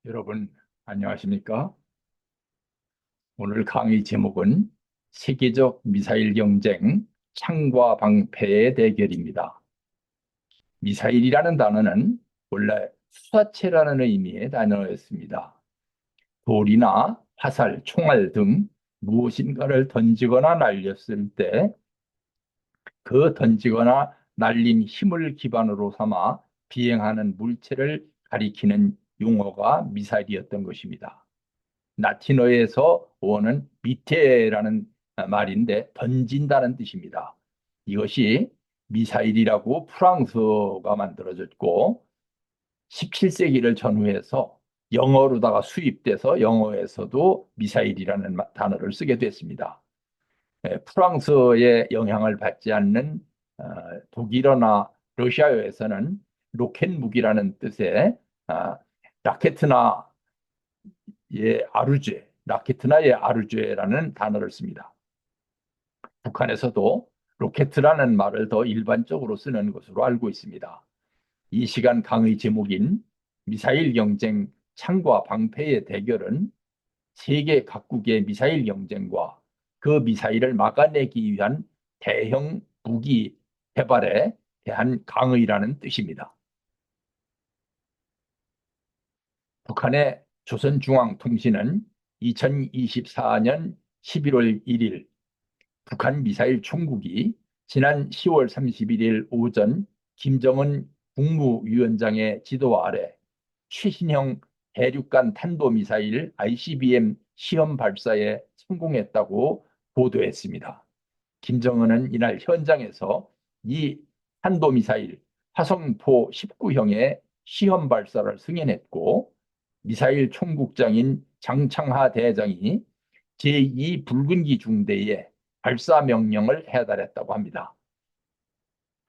여러분, 안녕하십니까? 오늘 강의 제목은 세계적 미사일 경쟁, 창과 방패의 대결입니다. 미사일이라는 단어는 원래 수사체라는 의미의 단어였습니다. 돌이나 화살, 총알 등 무엇인가를 던지거나 날렸을 때 그 던지거나 날린 힘을 기반으로 삼아 비행하는 물체를 가리키는 용어가 미사일이었던 것입니다. 라틴어에서 오는 미테라는 말인데 던진다는 뜻입니다. 이것이 미사일이라고 프랑스어가 만들어졌고 17세기를 전후해서 영어로다가 수입돼서 영어에서도 미사일이라는 단어를 쓰게 됐습니다. 프랑스어의 영향을 받지 않는 어, 독일어나 러시아어에서는 로켓 무기라는 뜻의 어, 라케트나 라케트나 예 아르제라는 단어를 씁니다. 북한에서도 로켓이라는 말을 더 일반적으로 쓰는 것으로 알고 있습니다. 이 시간 강의 제목인 미사일 경쟁 창과 방패의 대결은 세계 각국의 미사일 경쟁과 그 미사일을 막아내기 위한 대형 무기 개발에 대한 강의라는 뜻입니다. 북한의 조선중앙통신은 2024년 11월 1일 북한 미사일 총국이 지난 10월 31일 오전 김정은 국무위원장의 지도 아래 최신형 대륙간 탄도미사일 ICBM 시험 발사에 성공했다고 보도했습니다. 김정은은 이날 현장에서 이 탄도미사일 화성포 19형의 시험 발사를 승인했고 미사일 총국장인 장창하 대장이 제2 붉은기 중대에 발사 명령을 해달했다고 합니다.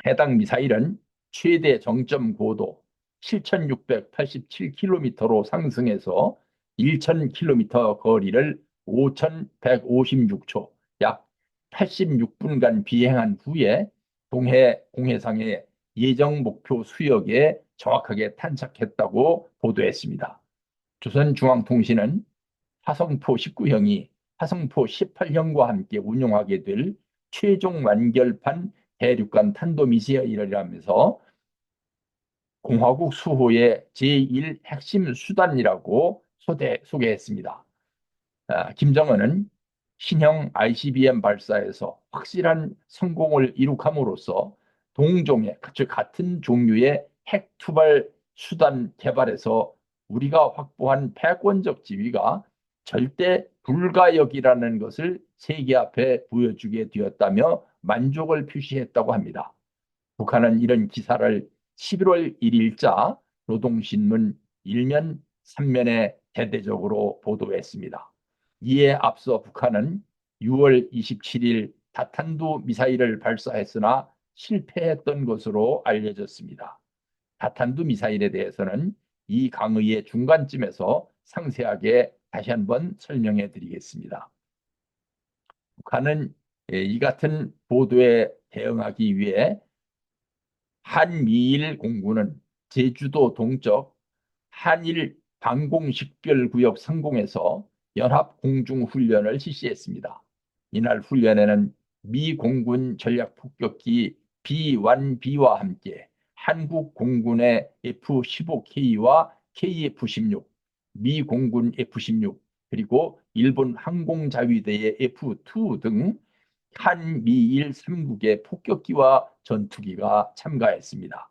해당 미사일은 최대 정점 고도 7,687km로 상승해서 1,000km 거리를 5,156초, 약 86분간 비행한 후에 동해 공해상의 예정 목표 수역에 정확하게 탄착했다고 보도했습니다. 조선중앙통신은 화성포 19형이 화성포 18형과 함께 운용하게 될 최종 완결판 대륙간 탄도미사일이라면서 공화국 수호의 제1 핵심 수단이라고 소개했습니다. 김정은은 신형 ICBM 발사에서 확실한 성공을 이룩함으로써 동종의, 즉 같은 종류의 핵 투발 수단 개발에서 우리가 확보한 패권적 지위가 절대 불가역이라는 것을 세계 앞에 보여주게 되었다며 만족을 표시했다고 합니다. 북한은 이런 기사를 11월 1일자 노동신문 1면, 3면에 대대적으로 보도했습니다. 이에 앞서 북한은 6월 27일 다탄두 미사일을 발사했으나 실패했던 것으로 알려졌습니다. 다탄두 미사일에 대해서는 이 강의의 중간쯤에서 상세하게 다시 한번 설명해 드리겠습니다. 북한은 이 같은 보도에 대응하기 위해 한미일 공군은 제주도 동쪽 한일 방공식별구역 상공에서 연합공중훈련을 실시했습니다. 이날 훈련에는 미 공군 전략폭격기 B-1B와 함께 한국 공군의 F-15K와 KF-16, 미 공군 F-16, 그리고 일본 항공자위대의 F-2 등 한미일 3국의 폭격기와 전투기가 참가했습니다.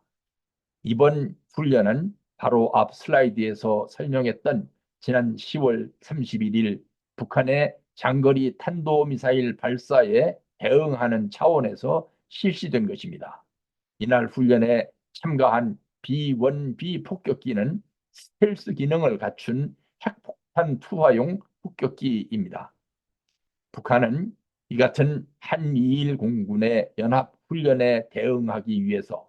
이번 훈련은 바로 앞 슬라이드에서 설명했던 지난 10월 31일 북한의 장거리 탄도미사일 발사에 대응하는 차원에서 실시된 것입니다. 이날 훈련에 참가한 B-1B 폭격기는 스텔스 기능을 갖춘 핵폭탄 투하용 폭격기입니다. 북한은 이 같은 한미일 공군의 연합 훈련에 대응하기 위해서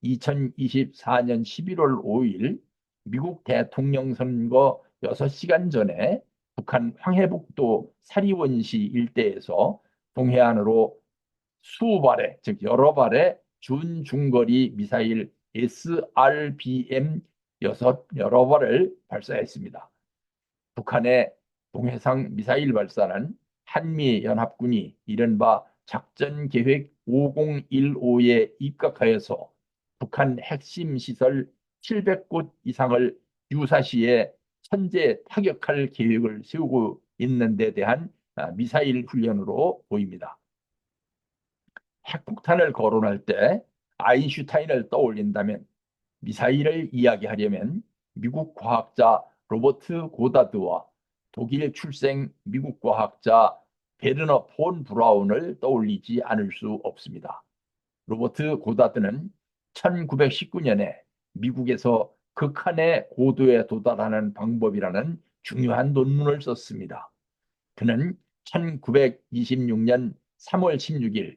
2024년 11월 5일 미국 대통령 선거 6시간 전에 북한 황해북도 사리원시 일대에서 동해안으로 수발의, 즉 여러 발의 준중거리 미사일 SRBM 여러 발을 발사했습니다. 북한의 동해상 미사일 발사는 한미연합군이 이른바 작전계획 5015에 입각하여서 북한 핵심 시설 700곳 이상을 유사시에 선제 타격할 계획을 세우고 있는 데 대한 미사일 훈련으로 보입니다. 핵폭탄을 거론할 때 아인슈타인을 떠올린다면 미사일을 이야기하려면 미국 과학자 로버트 고다드와 독일 출생 미국 과학자 베르너 폰 브라운을 떠올리지 않을 수 없습니다. 로버트 고다드는 1919년에 미국에서 극한의 고도에 도달하는 방법이라는 중요한 논문을 썼습니다. 그는 1926년 3월 16일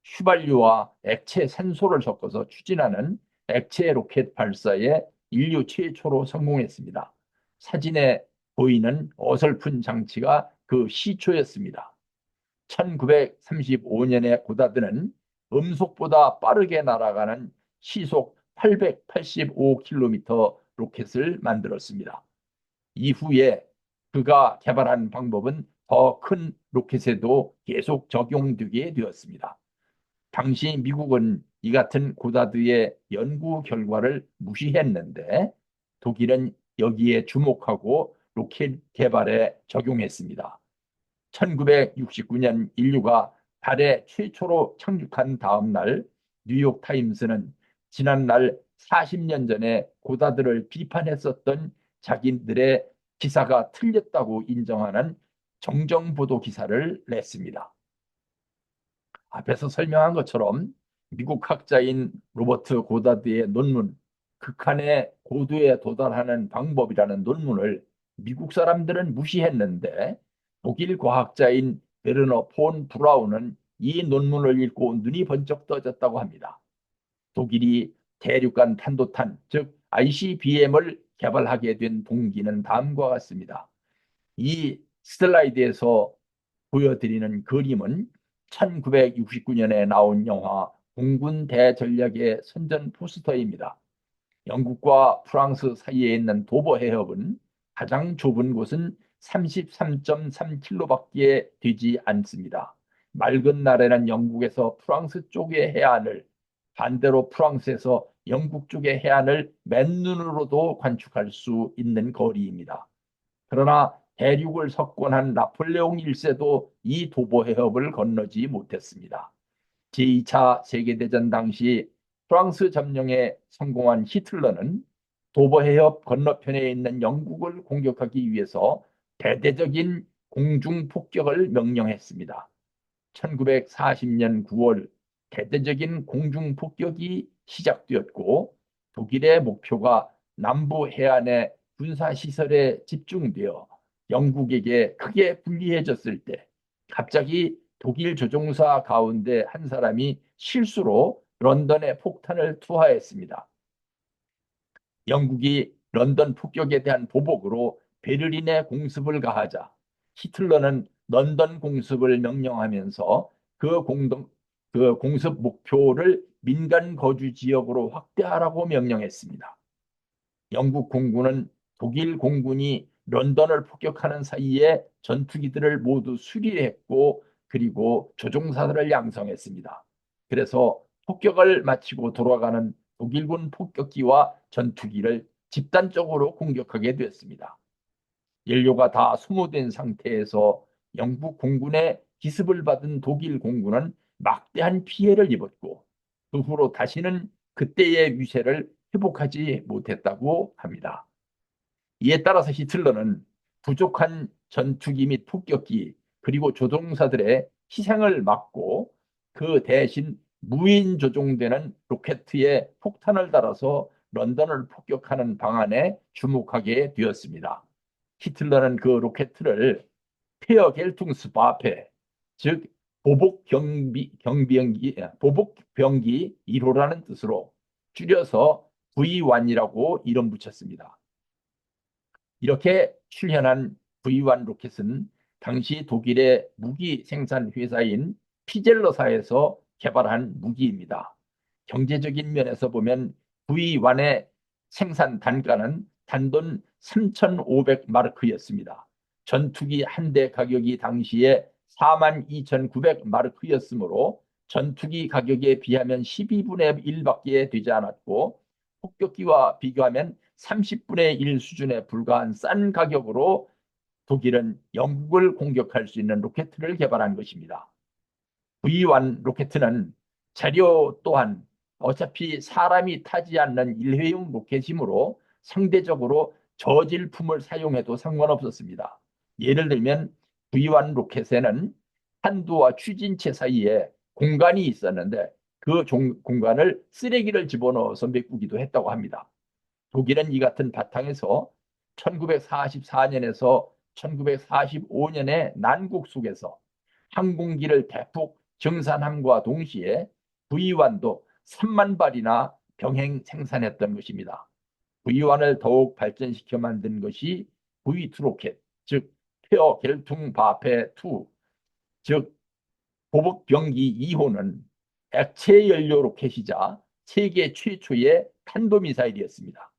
휘발유와 액체 산소를 섞어서 추진하는 액체 로켓 발사에 인류 최초로 성공했습니다. 사진에 보이는 어설픈 장치가 그 시초였습니다. 1935년에 고다드는 음속보다 빠르게 날아가는 시속 885km 로켓을 만들었습니다. 이후에 그가 개발한 방법은 더 큰 로켓에도 계속 적용되게 되었습니다. 당시 미국은 이 같은 고다드의 연구 결과를 무시했는데 독일은 여기에 주목하고 로켓 개발에 적용했습니다. 1969년 인류가 달에 최초로 착륙한 다음 날 뉴욕타임스는 지난날 40년 전에 고다드를 비판했었던 자기들의 기사가 틀렸다고 인정하는 정정보도 기사를 냈습니다. 앞에서 설명한 것처럼 미국 학자인 로버트 고다드의 논문 극한의 고도에 도달하는 방법이라는 논문을 미국 사람들은 무시했는데 독일 과학자인 베르너 폰 브라운은 이 논문을 읽고 눈이 번쩍 떠졌다고 합니다. 독일이 대륙간 탄도탄, 즉 ICBM을 개발하게 된 동기는 다음과 같습니다. 이 슬라이드에서 보여드리는 그림은 1969년에 나온 영화 공군 대전략의 선전 포스터입니다. 영국과 프랑스 사이에 있는 도보 해협은 가장 좁은 곳은 33.3km밖에 되지 않습니다. 맑은 날에는 영국에서 프랑스 쪽의 해안을, 반대로 프랑스에서 영국 쪽의 해안을 맨눈으로도 관측할 수 있는 거리입니다. 그러나 대륙을 석권한 나폴레옹 1세도 이 도보 해협을 건너지 못했습니다. 제2차 세계대전 당시 프랑스 점령에 성공한 히틀러는 도보 해협 건너편에 있는 영국을 공격하기 위해서 대대적인 공중 폭격을 명령했습니다. 1940년 9월 대대적인 공중 폭격이 시작되었고 독일의 목표가 남부 해안의 군사시설에 집중되어 영국에게 크게 불리해졌을 때 갑자기 독일 조종사 가운데 한 사람이 실수로 런던에 폭탄을 투하했습니다. 영국이 런던 폭격에 대한 보복으로 베를린에 공습을 가하자 히틀러는 런던 공습을 명령하면서 그 공습 목표를 민간 거주 지역으로 확대하라고 명령했습니다. 영국 공군은 독일 공군이 런던을 폭격하는 사이에 전투기들을 모두 수리했고 그리고 조종사들을 양성했습니다. 그래서 폭격을 마치고 돌아가는 독일군 폭격기와 전투기를 집단적으로 공격하게 되었습니다. 연료가 다 소모된 상태에서 영국 공군의 기습을 받은 독일 공군은 막대한 피해를 입었고 그 후로 다시는 그때의 위세를 회복하지 못했다고 합니다. 이에 따라서 히틀러는 부족한 전투기 및 폭격기 그리고 조종사들의 희생을 막고 그 대신 무인 조종되는 로켓에 폭탄을 달아서 런던을 폭격하는 방안에 주목하게 되었습니다. 히틀러는 그 로켓을 페어겔퉁스바페, 즉 보복병기 1호라는 뜻으로 줄여서 V1이라고 이름 붙였습니다. 이렇게 출현한 V1 로켓은 당시 독일의 무기 생산 회사인 피젤러사에서 개발한 무기입니다. 경제적인 면에서 보면 V1의 생산 단가는 단돈 3,500마르크였습니다. 전투기 한 대 가격이 당시에 42,900마르크였으므로 전투기 가격에 비하면 12분의 1밖에 되지 않았고 폭격기와 비교하면 30분의 1 수준에 불과한 싼 가격으로 독일은 영국을 공격할 수 있는 로켓을 개발한 것입니다. V1 로켓은 재료 또한 어차피 사람이 타지 않는 일회용 로켓이므로 상대적으로 저질품을 사용해도 상관없었습니다. 예를 들면 V1 로켓에는 탄두와 추진체 사이에 공간이 있었는데 그 공간을 쓰레기를 집어넣어서 메꾸기도 했다고 합니다. 독일은 이 같은 바탕에서 1944년에서 1945년의 난국 속에서 항공기를 대폭 증산함과 동시에 V1도 3만 발이나 병행 생산했던 것입니다. V1을 더욱 발전시켜 만든 것이 V2 로켓, 즉 폐어 결퉁 바페 2, 즉 보복 병기 2호는 액체 연료 로켓이자 세계 최초의 탄도미사일이었습니다.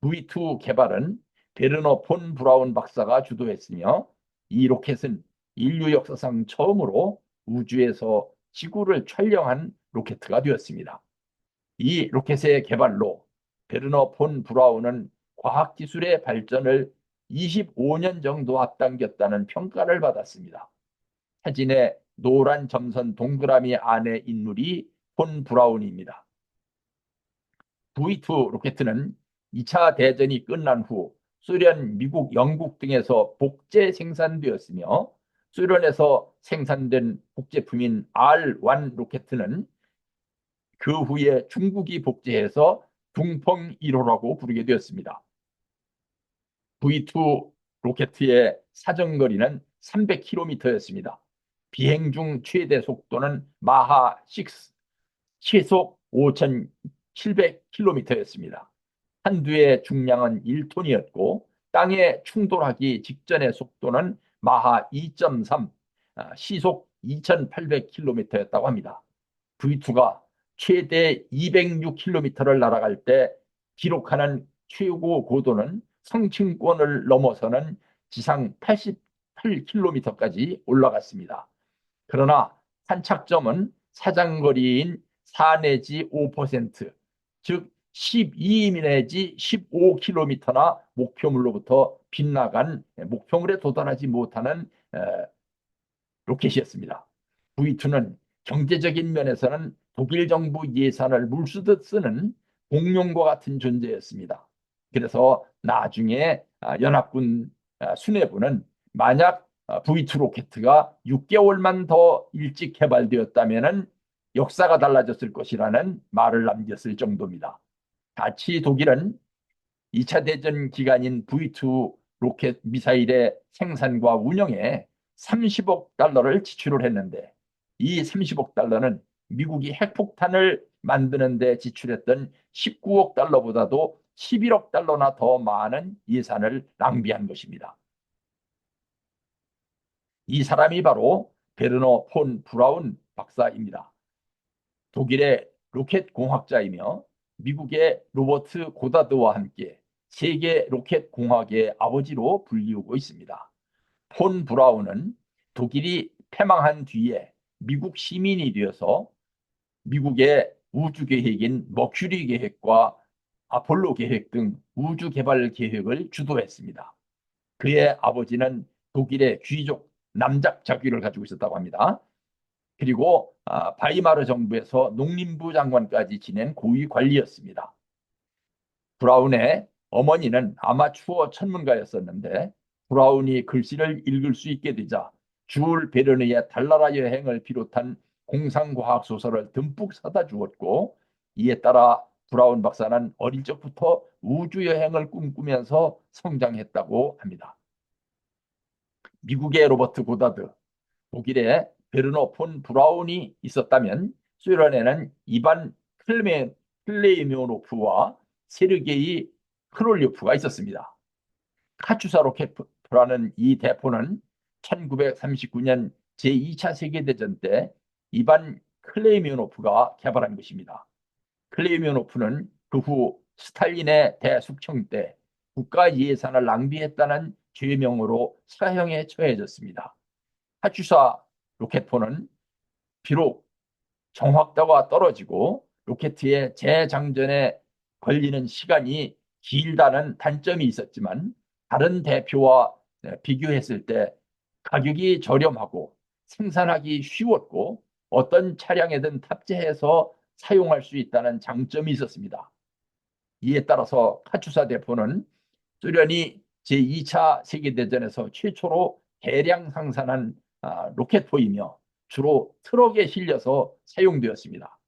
V2 개발은 베르너 폰 브라운 박사가 주도했으며 이 로켓은 인류 역사상 처음으로 우주에서 지구를 촬영한 로켓가 되었습니다. 이 로켓의 개발로 베르너 폰 브라운은 과학기술의 발전을 25년 정도 앞당겼다는 평가를 받았습니다. 사진의 노란 점선 동그라미 안의 인물이 폰 브라운입니다. V2 로켓은 2차 대전이 끝난 후 소련, 미국, 영국 등에서 복제 생산되었으며 소련에서 생산된 복제품인 R1 로켓은 그 후에 중국이 복제해서 둥펑 1호라고 부르게 되었습니다. V2 로켓의 사정거리는 300km였습니다. 비행 중 최대 속도는 마하 6, 시속 5,700km였습니다. 한두의 중량은 1톤이었고 땅에 충돌하기 직전의 속도는 마하 2.3, 시속 2,800km였다고 합니다. V2가 최대 206km를 날아갈 때 기록하는 최고 고도는 성층권을 넘어서는 지상 88km까지 올라갔습니다. 그러나 탄착점은 사정거리인 4 내지 5%, 즉 12 내지 15km나 목표물로부터 빗나간 목표물에 도달하지 못하는 로켓이었습니다. V2는 경제적인 면에서는 독일 정부 예산을 물쓰듯 쓰는 공룡과 같은 존재였습니다. 그래서 나중에 연합군 수뇌부는 만약 V2 로켓가 6개월만 더 일찍 개발되었다면 역사가 달라졌을 것이라는 말을 남겼을 정도입니다. 같이 독일은 2차 대전 기간인 V2 로켓 미사일의 생산과 운영에 30억 달러를 지출을 했는데 이 30억 달러는 미국이 핵폭탄을 만드는 데 지출했던 19억 달러보다도 11억 달러나 더 많은 예산을 낭비한 것입니다. 이 사람이 바로 베르너 폰 브라운 박사입니다. 독일의 로켓 공학자이며 미국의 로버트 고다드와 함께 세계 로켓 공학의 아버지로 불리우고 있습니다. 폰 브라운은 독일이 패망한 뒤에 미국 시민이 되어서 미국의 우주 계획인 머큐리 계획과 아폴로 계획 등 우주 개발 계획을 주도했습니다. 그의 아버지는 독일의 귀족 남작 자귀를 가지고 있었다고 합니다. 그리고 바이마르 정부에서 농림부 장관까지 지낸 고위 관리였습니다. 브라운의 어머니는 아마추어 천문가였었는데 브라운이 글씨를 읽을 수 있게 되자 줄 베르느의 달나라 여행을 비롯한 공상과학 소설을 듬뿍 사다 주었고 이에 따라 브라운 박사는 어릴 적부터 우주 여행을 꿈꾸면서 성장했다고 합니다. 미국의 로버트 고다드, 독일의 베르너 폰 브라운이 있었다면 소련에는 이반 클레이메노프와 세르게이 크롤리오프가 있었습니다. 카투사 로켓라는 이 대포는 1939년 제2차 세계대전 때 이반 클레이메노프가 개발한 것입니다. 클레이메노프는 그 후 스탈린의 대숙청 때 국가 예산을 낭비했다는 죄명으로 사형에 처해졌습니다. 카츄사 로켓포는 비록 정확도가 떨어지고 로켓의 재장전에 걸리는 시간이 길다는 단점이 있었지만 다른 대표와 비교했을 때 가격이 저렴하고 생산하기 쉬웠고 어떤 차량에든 탑재해서 사용할 수 있다는 장점이 있었습니다. 이에 따라서 카투사 대포는 소련이 제2차 세계대전에서 최초로 대량 생산한 로켓포이며 주로 트럭에 실려서 사용되었습니다.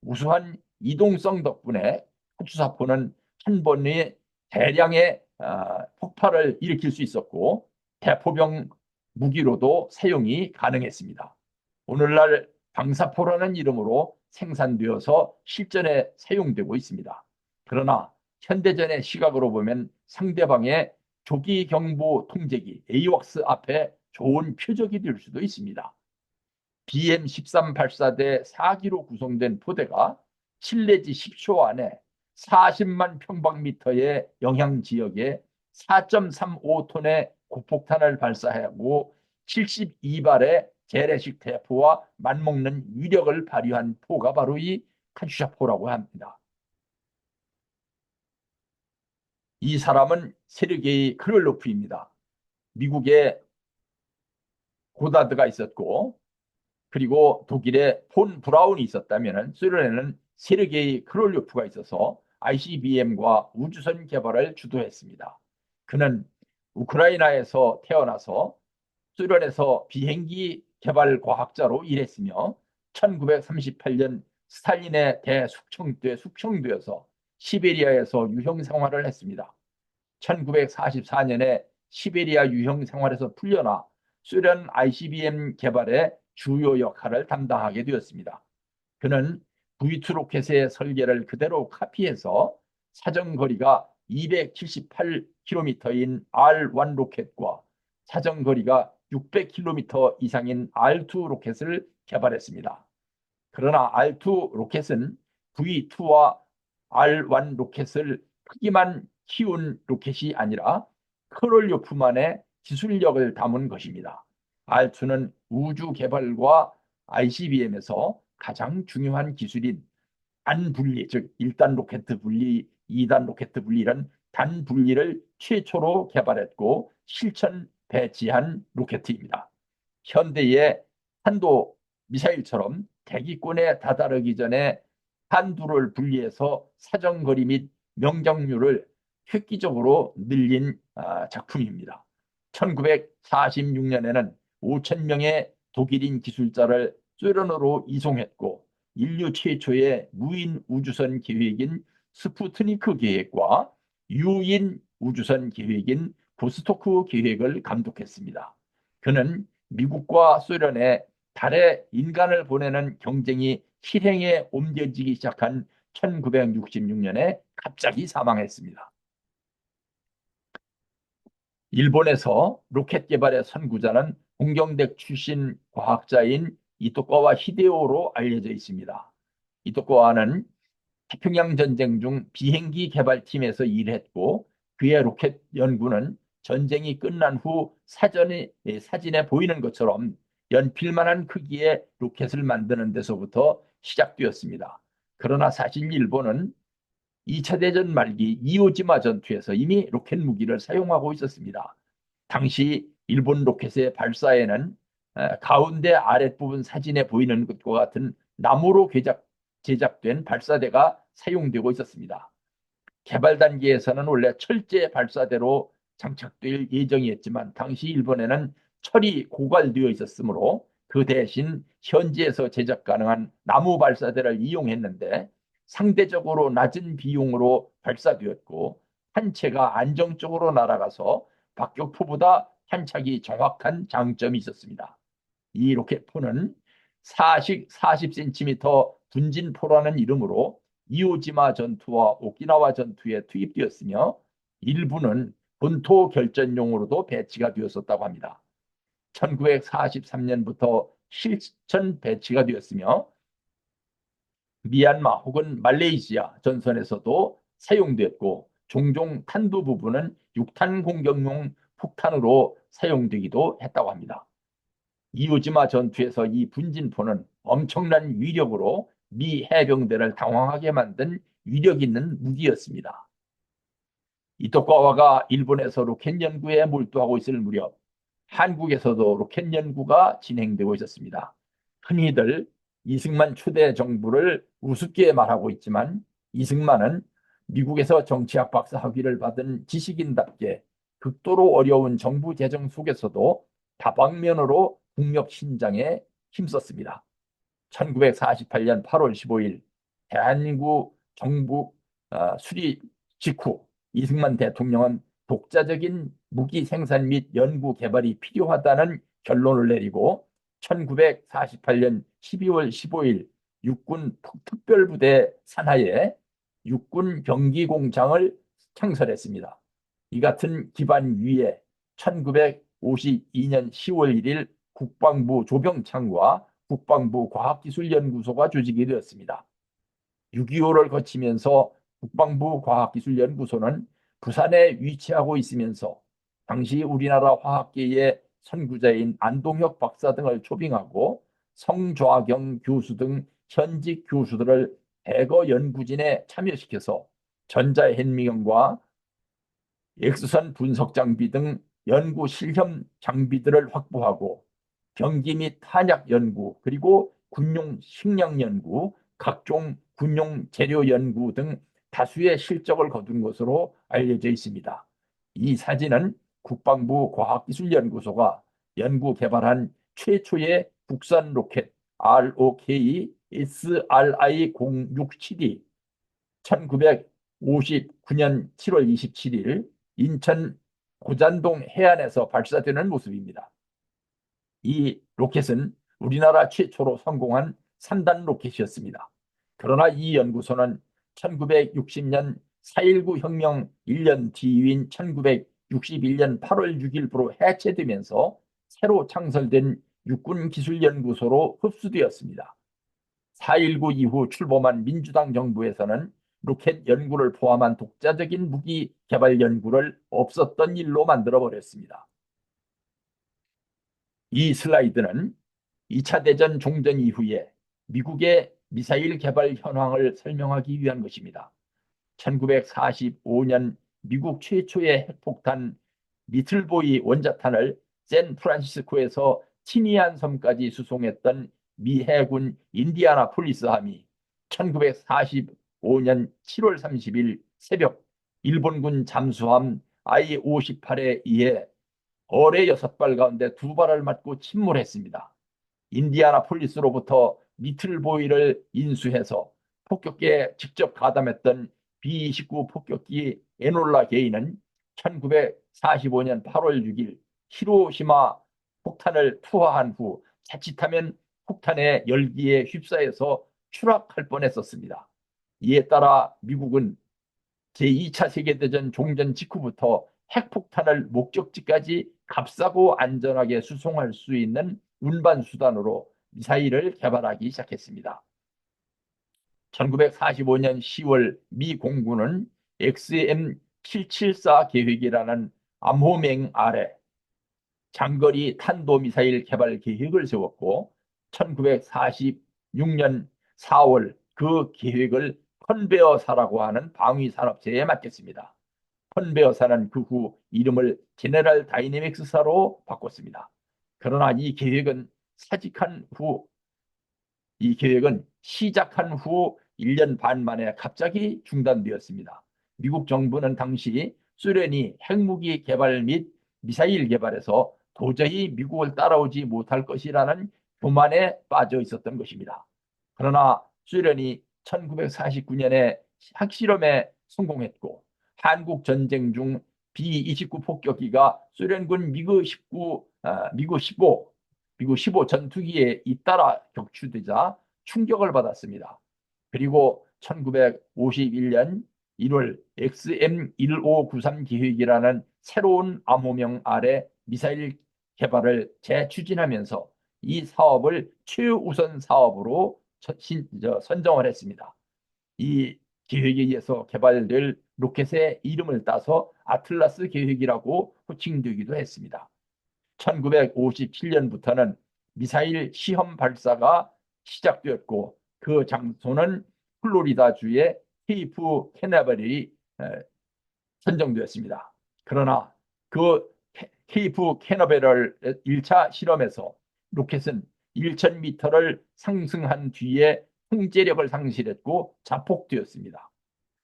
우수한 이동성 덕분에 카투사포는 한 번에 대량의 폭발을 일으킬 수 있었고 대포병 무기로도 사용이 가능했습니다. 오늘날 방사포라는 이름으로 생산되어서 실전에 사용되고 있습니다. 그러나 현대전의 시각으로 보면 상대방의 조기 경보 통제기 AWACS 앞에 좋은 표적이 될 수도 있습니다. BM-13 발사대 4기로 구성된 포대가 7 내지 10초 안에 40만 평방미터의 영향 지역에 4.35톤의 고폭탄을 발사하고 72발의 재래식 대포와 맞먹는 위력을 발휘한 포가 바로 이 카tyusha포라고 합니다. 이 사람은 세르게이 크릴로프입니다. 미국에 고다드가 있었고 그리고 독일에 폰 브라운이 있었다면 소련에는 세르게이 크릴로프가 있어서 ICBM과 우주선 개발을 주도했습니다. 그는 우크라이나에서 태어나서 소련에서 비행기 개발 과학자로 일했으며 1938년 스탈린의 대숙청대 숙청되어서 시베리아에서 유형 생활을 했습니다. 1944년에 시베리아 유형 생활에서 풀려나 소련 ICBM 개발에 주요 역할을 담당하게 되었습니다. 그는 V2 로켓의 설계를 그대로 카피해서 사정거리가 278km인 R1 로켓과 사정거리가 600km 이상인 R2 로켓을 개발했습니다. 그러나 R2 로켓은 V2와 R1 로켓을 크기만 키운 로켓이 아니라 크롤요프만의 기술력을 담은 것입니다. R2는 우주 개발과 ICBM에서 가장 중요한 기술인 단분리, 즉 1단 로켓 분리, 2단 로켓 분리 이런 단분리를 최초로 개발했고 실천 배치한 로켓입니다. 현대의 탄도 미사일처럼 대기권에 다다르기 전에 탄두를 분리해서 사정거리 및 명중률을 획기적으로 늘린 작품입니다. 1946년에는 5,000명의 독일인 기술자를 소련으로 이송했고 인류 최초의 무인 우주선 계획인 스푸트니크 계획과 유인 우주선 계획인 보스토크 계획을 감독했습니다. 그는 미국과 소련의 달에 인간을 보내는 경쟁이 실행에 옮겨지기 시작한 1966년에 갑자기 사망했습니다. 일본에서 로켓 개발의 선구자는 공경대 출신 과학자인 이토카와 히데오로 알려져 있습니다. 이토카와는 태평양 전쟁 중 비행기 개발팀에서 일했고 그의 로켓 연구는 전쟁이 끝난 후 사진에 보이는 것처럼 연필만한 크기의 로켓을 만드는 데서부터 시작되었습니다. 그러나 사실 일본은 2차 대전 말기 이오지마 전투에서 이미 로켓 무기를 사용하고 있었습니다. 당시 일본 로켓의 발사에는 가운데 아랫부분 사진에 보이는 것과 같은 나무로 제작된 발사대가 사용되고 있었습니다. 개발 단계에서는 원래 철제 발사대로 장착될 예정이었지만 당시 일본에는 철이 고갈되어 있었으므로 그 대신 현지에서 제작 가능한 나무 발사대를 이용했는데 상대적으로 낮은 비용으로 발사되었고 한 채가 안정적으로 날아가서 박격포보다 탄착이 정확한 장점이 있었습니다. 이 로켓포는 40cm 분진포라는 이름으로 이오지마 전투와 오키나와 전투에 투입되었으며 일부는 본토 결전용으로도 배치가 되었었다고 합니다. 1943년부터 실전 배치가 되었으며 미얀마 혹은 말레이시아 전선에서도 사용되었고 종종 탄두 부분은 육탄 공격용 폭탄으로 사용되기도 했다고 합니다. 이오지마 전투에서 이 분진포는 엄청난 위력으로 미 해병대를 당황하게 만든 위력 있는 무기였습니다. 이토카와가 일본에서 로켓 연구에 몰두하고 있을 무렵 한국에서도 로켓 연구가 진행되고 있었습니다. 흔히들 이승만 초대 정부를 우습게 말하고 있지만 이승만은 미국에서 정치학 박사 학위를 받은 지식인답게 극도로 어려운 정부 재정 속에서도 다방면으로 국력 신장에 힘썼습니다. 1948년 8월 15일 대한민국 정부 수립 직후 이승만 대통령은 독자적인 무기 생산 및 연구 개발이 필요하다는 결론을 내리고 1948년 12월 15일 육군 특별부대 산하에 육군 병기공장을 창설했습니다. 이 같은 기반 위에 1952년 10월 1일 국방부 조병창과 국방부 과학기술연구소가 조직이 되었습니다. 6.25를 거치면서 국방부 과학기술연구소는 부산에 위치하고 있으면서 당시 우리나라 화학계의 선구자인 안동혁 박사 등을 초빙하고 성좌경 교수 등 현직 교수들을 대거 연구진에 참여시켜서 전자현미경과 엑스선 분석 장비 등 연구 실험 장비들을 확보하고 병기 및 탄약 연구, 그리고 군용 식량 연구, 각종 군용 재료 연구 등 다수의 실적을 거둔 것으로 알려져 있습니다. 이 사진은 국방부 과학기술연구소가 연구 개발한 최초의 국산 로켓 ROK SRI-067이 1959년 7월 27일 인천 고잔동 해안에서 발사되는 모습입니다. 이 로켓은 우리나라 최초로 성공한 3단 로켓이었습니다. 그러나 이 연구소는 1960년 4.19 혁명 1년 뒤인 1961년 8월 6일부로 해체되면서 새로 창설된 육군기술연구소로 흡수되었습니다. 4.19 이후 출범한 민주당 정부에서는 로켓 연구를 포함한 독자적인 무기 개발 연구를 없었던 일로 만들어버렸습니다. 이 슬라이드는 2차 대전 종전 이후에 미국의 미사일 개발 현황을 설명하기 위한 것입니다. 1945년 미국 최초의 핵폭탄 리틀보이 원자탄을 샌프란시스코에서 티니안 섬까지 수송했던 미 해군 인디아나폴리스함이 1945년 7월 30일 새벽 일본군 잠수함 I-58에 의해 어뢰 6발 가운데 2발을 맞고 침몰했습니다. 인디아나폴리스로부터 리틀보이를 인수해서 폭격기에 직접 가담했던 B-29 폭격기 에놀라 게이는 1945년 8월 6일 히로시마 폭탄을 투하한 후 자칫하면 폭탄의 열기에 휩싸여서 추락할 뻔했었습니다. 이에 따라 미국은 제2차 세계대전 종전 직후부터 핵폭탄을 목적지까지 값싸고 안전하게 수송할 수 있는 운반 수단으로 미사일을 개발하기 시작했습니다. 1945년 10월 미 공군은 XM774 계획이라는 암호명 아래 장거리 탄도미사일 개발 계획을 세웠고 1946년 4월 그 계획을 컨베어사라고 하는 방위산업체에 맡겼습니다. 컨베어사는 그 후 이름을 제네럴 다이내믹스사로 바꿨습니다. 그러나 이 계획은 시작한 후 1년 반 만에 갑자기 중단되었습니다. 미국 정부는 당시 소련이 핵무기 개발 및 미사일 개발에서 도저히 미국을 따라오지 못할 것이라는 교만에 빠져 있었던 것입니다. 그러나 소련이 1949년에 핵실험에 성공했고 한국 전쟁 중 B-29 폭격기가 소련군 미그 15 전투기에 잇따라 격추되자 충격을 받았습니다. 그리고 1951년 1월 XM1593 계획이라는 새로운 암호명 아래 미사일 개발을 재추진하면서 이 사업을 최우선 사업으로 선정을 했습니다. 이 계획에 의해서 개발될 로켓의 이름을 따서 아틀라스 계획이라고 호칭되기도 했습니다. 1957년부터는 미사일 시험 발사가 시작되었고 그 장소는 플로리다주의 케이프 캐나베럴이 선정되었습니다. 그러나 그 케이프 캐나베럴 1차 실험에서 로켓은 1,000m를 상승한 뒤에 통제력을 상실했고 자폭되었습니다.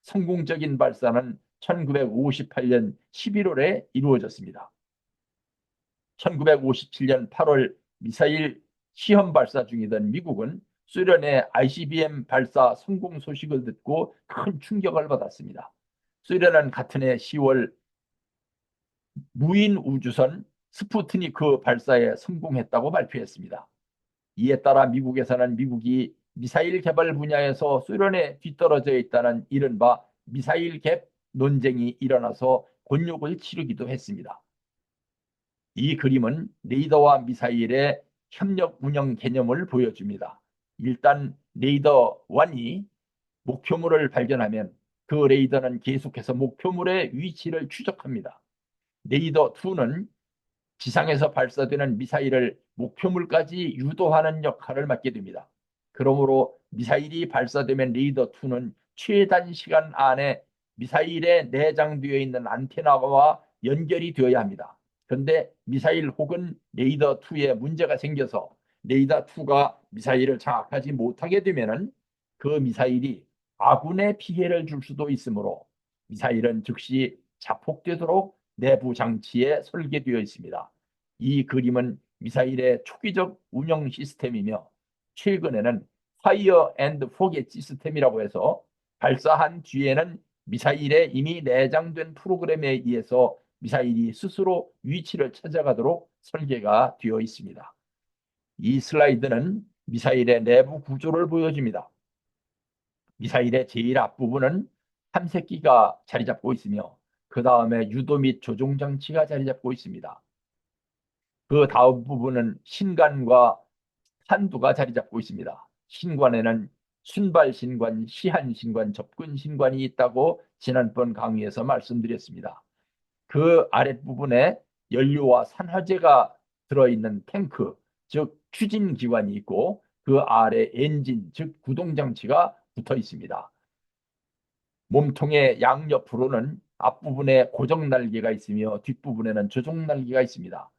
성공적인 발사는 1958년 11월에 이루어졌습니다. 1957년 8월 미사일 시험 발사 중이던 미국은 소련의 ICBM 발사 성공 소식을 듣고 큰 충격을 받았습니다. 소련은 같은 해 10월 무인 우주선 스푸트니크 발사에 성공했다고 발표했습니다. 이에 따라 미국에서는 미국이 미사일 개발 분야에서 소련에 뒤떨어져 있다는 이른바 미사일 갭 논쟁이 일어나서 곤욕을 치르기도 했습니다. 이 그림은 레이더와 미사일의 협력 운영 개념을 보여줍니다. 일단 레이더 1이 목표물을 발견하면 그 레이더는 계속해서 목표물의 위치를 추적합니다. 레이더 2는 지상에서 발사되는 미사일을 목표물까지 유도하는 역할을 맡게 됩니다. 그러므로 미사일이 발사되면 레이더 2는 최단 시간 안에 미사일에 내장되어 있는 안테나와 연결이 되어야 합니다. 그런데 미사일 혹은 레이더 2에 문제가 생겨서 레이더 2가 미사일을 장악하지 못하게 되면 그 미사일이 아군에 피해를 줄 수도 있으므로 미사일은 즉시 자폭되도록 내부 장치에 설계되어 있습니다. 이 그림은 미사일의 초기적 운영 시스템이며 최근에는 파이어 앤드 포겟 시스템이라고 해서 발사한 뒤에는 미사일에 이미 내장된 프로그램에 의해서 미사일이 스스로 위치를 찾아가도록 설계가 되어 있습니다. 이 슬라이드는 미사일의 내부 구조를 보여줍니다. 미사일의 제일 앞부분은 탐색기가 자리 잡고 있으며 그 다음에 유도 및 조종 장치가 자리 잡고 있습니다. 그 다음 부분은 신관과 탄두가 자리 잡고 있습니다. 신관에는 순발 신관, 시한 신관, 접근 신관이 있다고 지난번 강의에서 말씀드렸습니다. 그 아랫부분에 연료와 산화제가 들어있는 탱크, 즉 추진 기관이 있고 그 아래 엔진, 즉 구동 장치가 붙어 있습니다. 몸통의 양옆으로는 앞부분에 고정 날개가 있으며 뒷부분에는 조종 날개가 있습니다.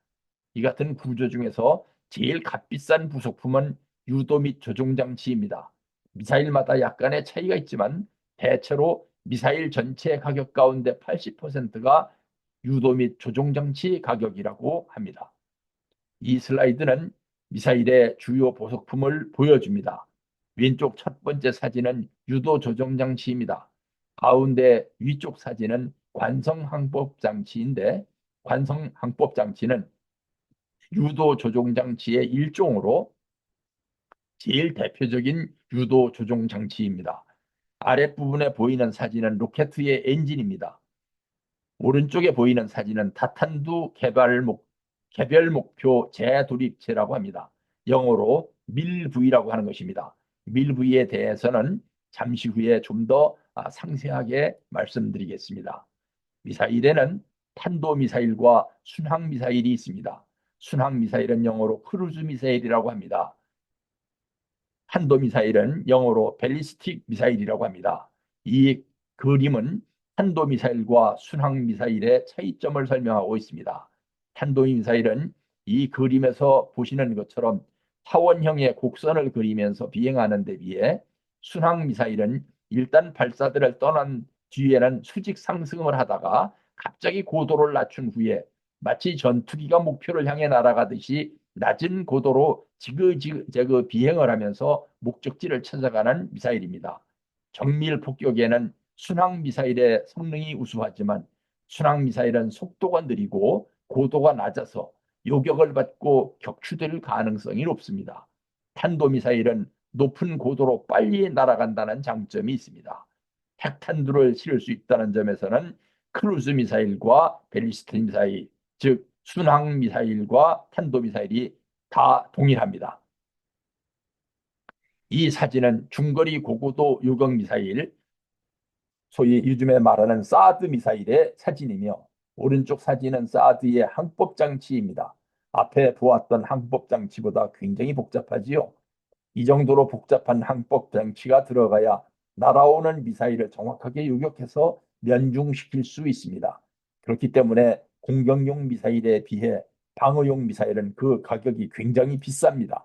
이 같은 구조 중에서 제일 값비싼 부속품은 유도 및 조종 장치입니다. 미사일마다 약간의 차이가 있지만 대체로 미사일 전체 가격 가운데 80%가 유도 및 조종 장치 가격이라고 합니다. 이 슬라이드는 미사일의 주요 부속품을 보여줍니다. 왼쪽 첫 번째 사진은 유도 조종 장치입니다. 가운데 위쪽 사진은 관성 항법 장치인데 관성 항법 장치는 유도 조종 장치의 일종으로 제일 대표적인 유도 조종 장치입니다. 아랫부분에 보이는 사진은 로켓의 엔진입니다. 오른쪽에 보이는 사진은 다탄두 개별 목표 재돌입체라고 합니다. 영어로 밀V라고 하는 것입니다. 밀V에 대해서는 잠시 후에 좀 더 상세하게 말씀드리겠습니다. 미사일에는 탄도미사일과 순항미사일이 있습니다. 순항미사일은 영어로 크루즈 미사일이라고 합니다. 탄도미사일은 영어로 벨리스틱 미사일이라고 합니다. 이 그림은 탄도미사일과 순항미사일의 차이점을 설명하고 있습니다. 탄도미사일은 이 그림에서 보시는 것처럼 타원형의 곡선을 그리면서 비행하는 데 비해 순항미사일은 일단 발사대를 떠난 뒤에는 수직 상승을 하다가 갑자기 고도를 낮춘 후에 마치 전투기가 목표를 향해 날아가듯이 낮은 고도로 지그재그 비행을 하면서 목적지를 찾아가는 미사일입니다. 정밀 폭격에는 순항 미사일의 성능이 우수하지만 순항 미사일은 속도가 느리고 고도가 낮아서 요격을 받고 격추될 가능성이 높습니다. 탄도 미사일은 높은 고도로 빨리 날아간다는 장점이 있습니다. 핵탄두를 실을 수 있다는 점에서는 크루즈 미사일과 벨리스틱 미사일, 즉 순항 미사일과 탄도 미사일이 다 동일합니다. 이 사진은 중거리 고고도 요격 미사일 소위 요즘에 말하는 사드 미사일의 사진이며 오른쪽 사진은 사드의 항법 장치입니다. 앞에 보았던 항법 장치보다 굉장히 복잡하지요. 이 정도로 복잡한 항법 장치가 들어가야 날아오는 미사일을 정확하게 요격해서 면중시킬 수 있습니다. 그렇기 때문에 공격용 미사일에 비해 방어용 미사일은 그 가격이 굉장히 비쌉니다.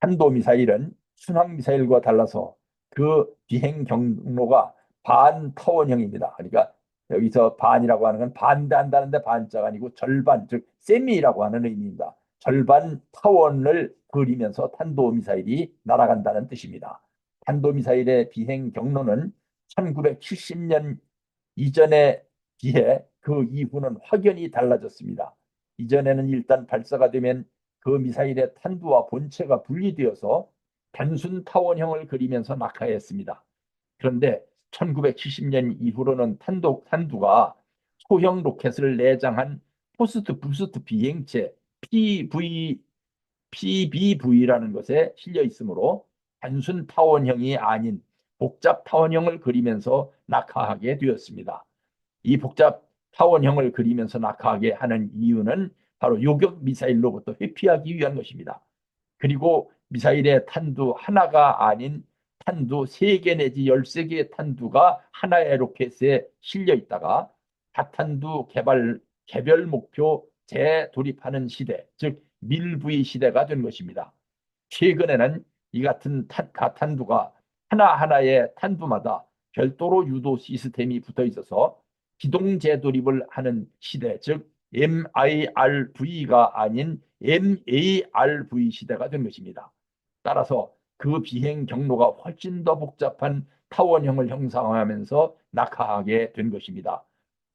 탄도미사일은 순항미사일과 달라서 그 비행 경로가 반타원형입니다. 그러니까 여기서 반이라고 하는 건 반대한다는데 반자가 아니고 절반, 즉 세미라고 하는 의미입니다. 절반 타원을 그리면서 탄도미사일이 날아간다는 뜻입니다. 탄도미사일의 비행 경로는 1970년 이전에 비해 그 이후는 확연히 달라졌습니다. 이전에는 일단 발사가 되면 그 미사일의 탄두와 본체가 분리되어서 단순 타원형을 그리면서 낙하했습니다. 그런데 1970년 이후로는 탄두가 소형 로켓을 내장한 포스트 부스트 비행체 PBV라는 것에 실려 있으므로 단순 타원형이 아닌 복잡 타원형을 그리면서 낙하하게 되었습니다. 이 복잡 타원형을 그리면서 낙하하게 하는 이유는 바로 요격 미사일로부터 회피하기 위한 것입니다. 그리고 미사일의 탄두 하나가 아닌 탄두 3개 내지 13개의 탄두가 하나의 로켓에 실려 있다가 다탄두 개별 목표 재돌입하는 시대, 즉 밀부위 시대가 된 것입니다. 최근에는 이 같은 다탄두가 하나하나의 탄두마다 별도로 유도 시스템이 붙어 있어서 기동 재돌입을 하는 시대, 즉 MIRV가 아닌 MARV 시대가 된 것입니다. 따라서 그 비행 경로가 훨씬 더 복잡한 타원형을 형성하면서 낙하하게 된 것입니다.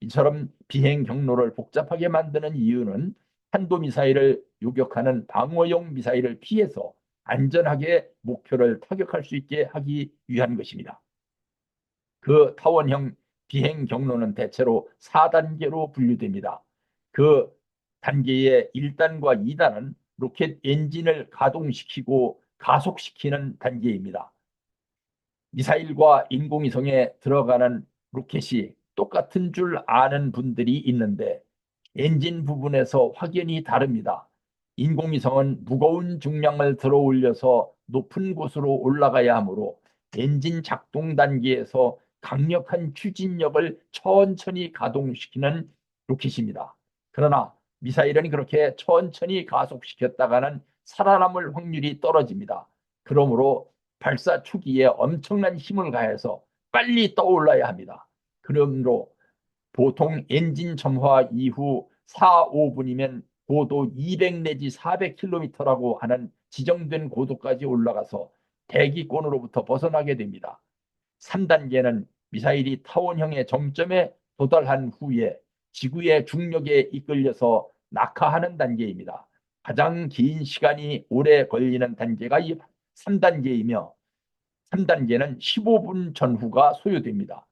이처럼 비행 경로를 복잡하게 만드는 이유는 탄도미사일을 요격하는 방어용 미사일을 피해서 안전하게 목표를 타격할 수 있게 하기 위한 것입니다. 그 타원형 비행 경로는 대체로 4단계로 분류됩니다. 그 단계의 1단과 2단은 로켓 엔진을 가동시키고 가속시키는 단계입니다. 미사일과 인공위성에 들어가는 로켓이 똑같은 줄 아는 분들이 있는데 엔진 부분에서 확연히 다릅니다. 인공위성은 무거운 중량을 들어 올려서 높은 곳으로 올라가야 하므로 엔진 작동 단계에서 강력한 추진력을 천천히 가동시키는 로켓입니다. 그러나 미사일은 그렇게 천천히 가속시켰다가는 살아남을 확률이 떨어집니다. 그러므로 발사 초기에 엄청난 힘을 가해서 빨리 떠올라야 합니다. 그러므로 보통 엔진 점화 이후 4, 5분이면 고도 200 내지 400km라고 하는 지정된 고도까지 올라가서 대기권으로부터 벗어나게 됩니다. 3단계는 미사일이 타원형의 정점에 도달한 후에 지구의 중력에 이끌려서 낙하하는 단계입니다. 가장 긴 시간이 오래 걸리는 단계가 이 3단계이며 3단계는 15분 전후가 소요됩니다.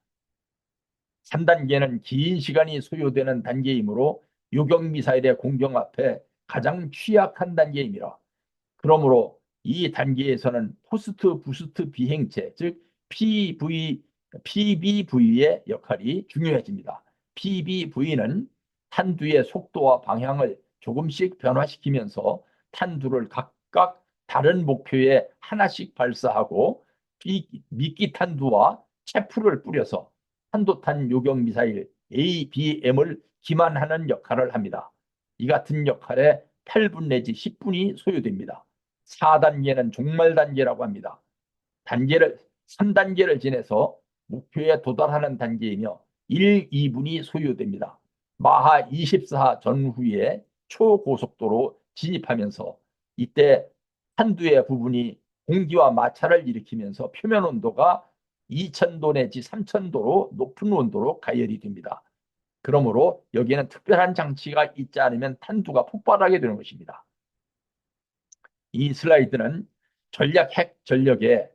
3단계는 긴 시간이 소요되는 단계이므로 요격미사일의 공격 앞에 가장 취약한 단계입니다. 그러므로 이 단계에서는 포스트 부스트 비행체, 즉 PBV의 역할이 중요해집니다. PBV는 탄두의 속도와 방향을 조금씩 변화시키면서 탄두를 각각 다른 목표에 하나씩 발사하고 미끼 탄두와 체프를 뿌려서 탄도탄 요격 미사일 ABM을 기만하는 역할을 합니다. 이 같은 역할에 8분 내지 10분이 소요됩니다. 4단계는 종말 단계라고 합니다. 단계를 3단계를 지내서 목표에 도달하는 단계이며 1, 2분이 소요됩니다. 마하 24 전후에 초고속도로 진입하면서 이때 한두의 부분이 공기와 마찰을 일으키면서 표면 온도가 2000도 내지 3000도로 높은 온도로 가열이 됩니다. 그러므로 여기에는 특별한 장치가 있지 않으면 탄두가 폭발하게 되는 것입니다. 이 슬라이드는 전략 핵 전력의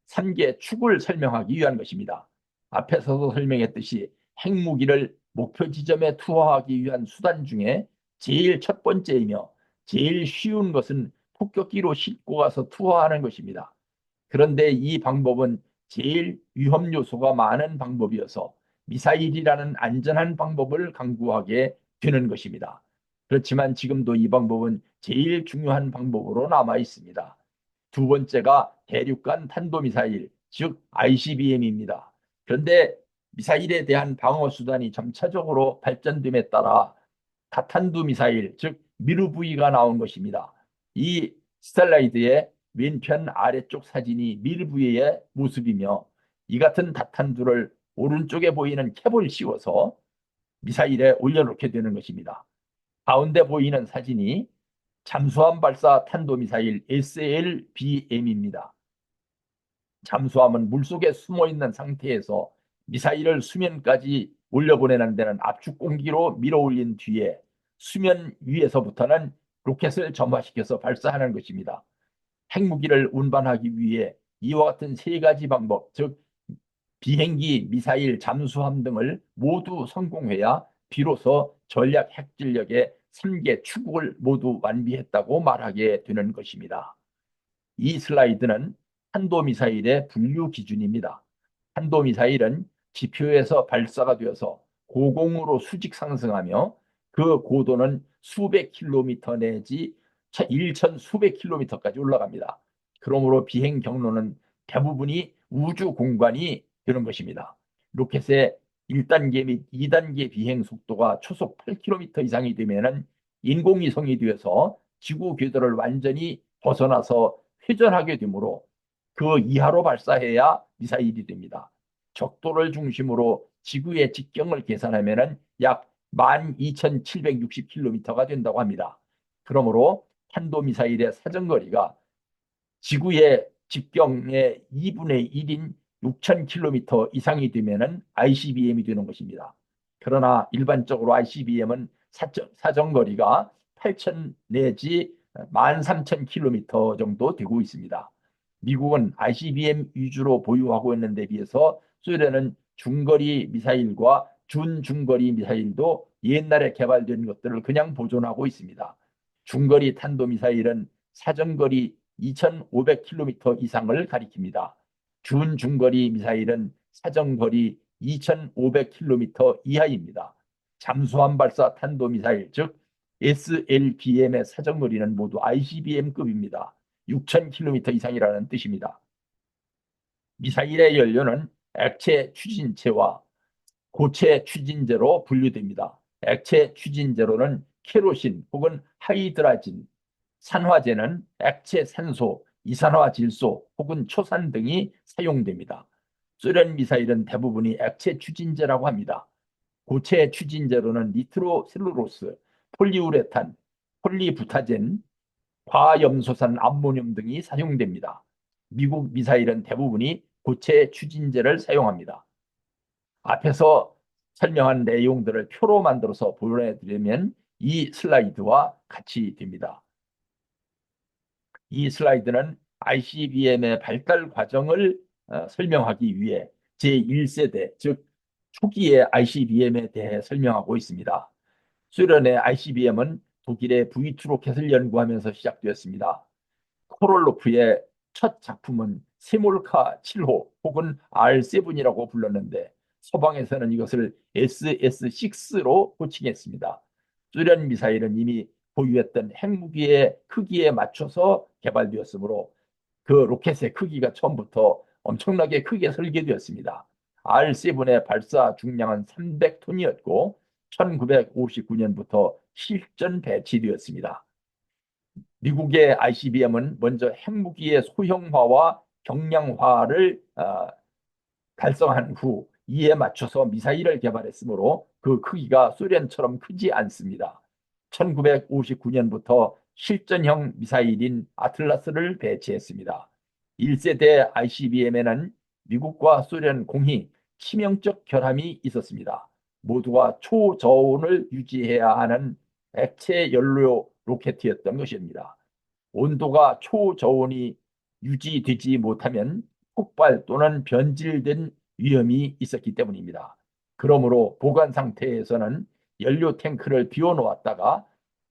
3개 축을 설명하기 위한 것입니다. 앞에서도 설명했듯이 핵무기를 목표 지점에 투하하기 위한 수단 중에 제일 첫 번째이며 제일 쉬운 것은 폭격기로 싣고 가서 투하하는 것입니다. 그런데 이 방법은 제일 위험 요소가 많은 방법이어서 미사일이라는 안전한 방법을 강구하게 되는 것입니다. 그렇지만 지금도 이 방법은 제일 중요한 방법으로 남아 있습니다. 두 번째가 대륙간 탄도미사일, 즉 ICBM입니다. 그런데 미사일에 대한 방어 수단이 점차적으로 발전됨에 따라 다탄두 미사일, 즉 미르브이가 나온 것입니다. 이 스텔라이드의 왼편 아래쪽 사진이 미르브이의 모습이며 이 같은 다탄두를 오른쪽에 보이는 캡을 씌워서 미사일에 올려놓게 되는 것입니다. 가운데 보이는 사진이 잠수함 발사 탄도미사일 SLBM입니다. 잠수함은 물속에 숨어 있는 상태에서 미사일을 수면까지 올려보내는 데는 압축 공기로 밀어 올린 뒤에 수면 위에서부터는 로켓을 점화시켜서 발사하는 것입니다. 핵무기를 운반하기 위해 이와 같은 세 가지 방법, 즉 비행기, 미사일, 잠수함 등을 모두 성공해야 비로소 전략 핵전력의 3개 축을 모두 완비했다고 말하게 되는 것입니다. 이 슬라이드는 탄도미사일의 분류 기준입니다. 탄도미사일은 지표에서 발사가 되어서 고공으로 수직 상승하며 그 고도는 수백 킬로미터 내지 1천 수백 킬로미터까지 올라갑니다. 그러므로 비행 경로는 대부분이 우주 공간이 되는 것입니다. 로켓의 1단계 및 2단계 비행 속도가 초속 8km 이상이 되면 인공위성이 되어서 지구 궤도를 완전히 벗어나서 회전하게 되므로 그 이하로 발사해야 미사일이 됩니다. 적도를 중심으로 지구의 직경을 계산하면 약 12,760km가 된다고 합니다. 그러므로 탄도미사일의 사정거리가 지구의 직경의 2분의 1인 6,000km 이상이 되면 ICBM이 되는 것입니다. 그러나 일반적으로 ICBM은 사정거리가 8,000 내지 13,000km 정도 되고 있습니다. 미국은 ICBM 위주로 보유하고 있는 데 비해서 소련은 중거리 미사일과 준중거리 미사일도 옛날에 개발된 것들을 그냥 보존하고 있습니다. 중거리 탄도미사일은 사정거리 2,500km 이상을 가리킵니다. 준중거리 미사일은 사정거리 2,500km 이하입니다. 잠수함 발사 탄도미사일, 즉 SLBM의 사정거리는 모두 ICBM급입니다. 6,000km 이상이라는 뜻입니다. 미사일의 연료는 액체 추진체와 고체 추진제로 분류됩니다. 액체 추진제로는 케로신 혹은 하이드라진, 산화제는 액체 산소, 이산화질소 혹은 초산 등이 사용됩니다. 소련 미사일은 대부분이 액체 추진제라고 합니다. 고체 추진제로는 니트로셀룰로스, 폴리우레탄, 폴리부타젠, 과염소산 암모늄 등이 사용됩니다. 미국 미사일은 대부분이 고체 추진제를 사용합니다. 앞에서 설명한 내용들을 표로 만들어서 보여드리면 이 슬라이드와 같이 됩니다. 이 슬라이드는 ICBM의 발달 과정을 설명하기 위해 제1세대, 즉 초기의 ICBM에 대해 설명하고 있습니다. 소련의 ICBM은 독일의 V2 로켓을 연구하면서 시작되었습니다. 코롤로프의 첫 작품은 세몰카 7호 혹은 R7이라고 불렀는데 서방에서는 이것을 SS6로 호칭했습니다. 소련 미사일은 이미 보유했던 핵무기의 크기에 맞춰서 개발되었으므로 그 로켓의 크기가 처음부터 엄청나게 크게 설계되었습니다. R7의 발사 중량은 300톤이었고 1959년부터 실전 배치되었습니다. 미국의 ICBM은 먼저 핵무기의 소형화와 경량화를 달성한 후 이에 맞춰서 미사일을 개발했으므로 그 크기가 소련처럼 크지 않습니다. 1959년부터 실전형 미사일인 아틀라스를 배치했습니다. 1세대 ICBM에는 미국과 소련 공히 치명적 결함이 있었습니다. 모두가 초저온을 유지해야 하는 액체 연료 로켓이었던 것입니다. 온도가 초저온이 유지되지 못하면 폭발 또는 변질된 위험이 있었기 때문입니다. 그러므로 보관 상태에서는 연료 탱크를 비워놓았다가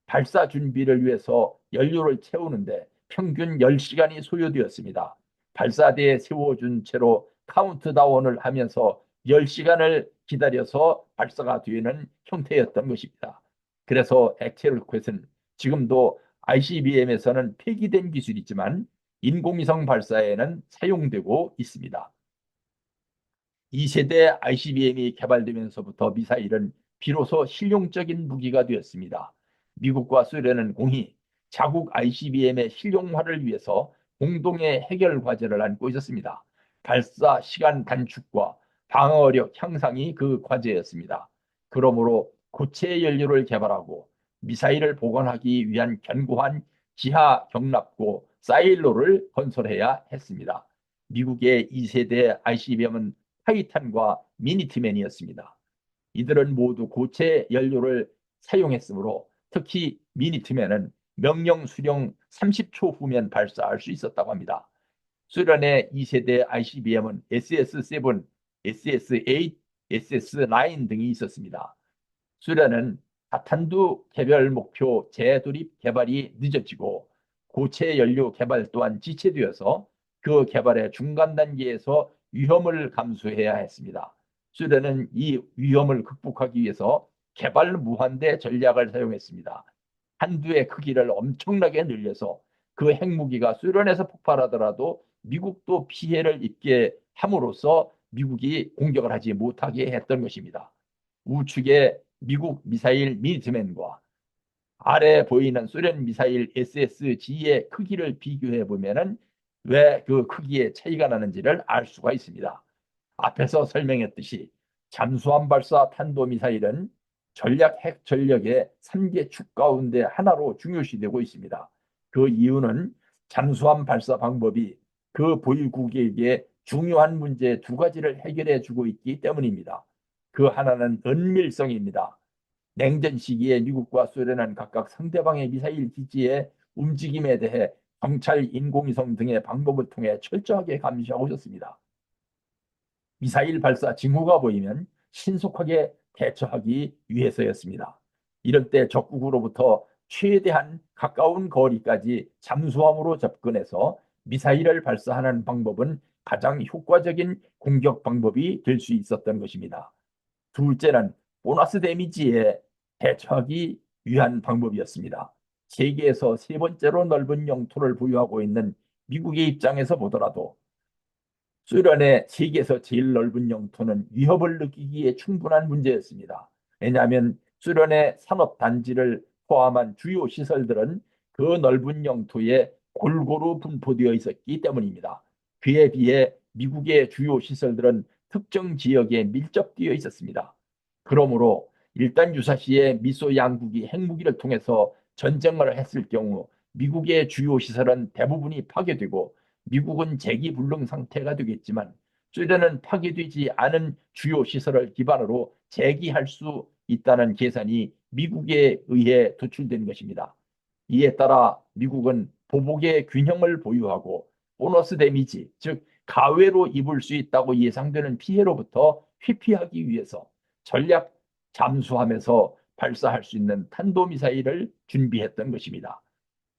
발사 준비를 위해서 연료를 채우는데 평균 10시간이 소요되었습니다. 발사대에 세워준 채로 카운트다운을 하면서 10시간을 기다려서 발사가 되는 형태였던 것입니다. 그래서 액체 로켓은 지금도 ICBM에서는 폐기된 기술이지만 인공위성 발사에는 사용되고 있습니다. 2세대 ICBM이 개발되면서부터 미사일은 비로소 실용적인 무기가 되었습니다. 미국과 소련은 공히 자국 ICBM의 실용화를 위해서 공동의 해결 과제를 안고 있었습니다. 발사 시간 단축과 방어력 향상이 그 과제였습니다. 그러므로 고체 연료를 개발하고 미사일을 보관하기 위한 견고한 지하 경납고 사일로를 건설해야 했습니다. 미국의 2세대 ICBM은 타이탄과 미니트맨이었습니다. 이들은 모두 고체 연료를 사용했으므로 특히 미니트맨은 명령 수령 30초 후면 발사할 수 있었다고 합니다. 소련의 2세대 ICBM은 SS7, SS8, SS9 등이 있었습니다. 소련은 다탄두 개별 목표 재도입 개발이 늦어지고 고체 연료 개발 또한 지체되어서 그 개발의 중간 단계에서 위험을 감수해야 했습니다. 소련은 이 위험을 극복하기 위해서 개발 무한대 전략을 사용했습니다. 한두의 크기를 엄청나게 늘려서 그 핵무기가 소련에서 폭발하더라도 미국도 피해를 입게 함으로써 미국이 공격을 하지 못하게 했던 것입니다. 우측의 미국 미사일 미니트맨과 아래 보이는 소련 미사일 SSG의 크기를 비교해 보면은 왜 그 크기의 차이가 나는지를 알 수가 있습니다. 앞에서 설명했듯이 잠수함 발사 탄도미사일은 전략 핵 전력의 3개 축 가운데 하나로 중요시되고 있습니다. 그 이유는 잠수함 발사 방법이 그 보유국에게 중요한 문제 두 가지를 해결해 주고 있기 때문입니다. 그 하나는 은밀성입니다. 냉전 시기에 미국과 소련은 각각 상대방의 미사일 기지의 움직임에 대해 정찰, 인공위성 등의 방법을 통해 철저하게 감시하고 있었습니다. 미사일 발사 징후가 보이면 신속하게 대처하기 위해서였습니다. 이럴 때 적국으로부터 최대한 가까운 거리까지 잠수함으로 접근해서 미사일을 발사하는 방법은 가장 효과적인 공격 방법이 될 수 있었던 것입니다. 둘째는 보너스 데미지에 대처하기 위한 방법이었습니다. 세계에서 세 번째로 넓은 영토를 보유하고 있는 미국의 입장에서 보더라도 소련의 세계에서 제일 넓은 영토는 위협을 느끼기에 충분한 문제였습니다. 왜냐하면 소련의 산업단지를 포함한 주요 시설들은 그 넓은 영토에 골고루 분포되어 있었기 때문입니다. 그에 비해 미국의 주요 시설들은 특정 지역에 밀접되어 있었습니다. 그러므로 일단 유사시에 미소 양국이 핵무기를 통해서 전쟁을 했을 경우 미국의 주요 시설은 대부분이 파괴되고 미국은 재기불능 상태가 되겠지만 소련은 파괴되지 않은 주요 시설을 기반으로 재기할 수 있다는 계산이 미국에 의해 도출된 것입니다. 이에 따라 미국은 보복의 균형을 보유하고 보너스 데미지, 즉 가외로 입을 수 있다고 예상되는 피해로부터 회피하기 위해서 전략 잠수함에서 발사할 수 있는 탄도미사일을 준비했던 것입니다.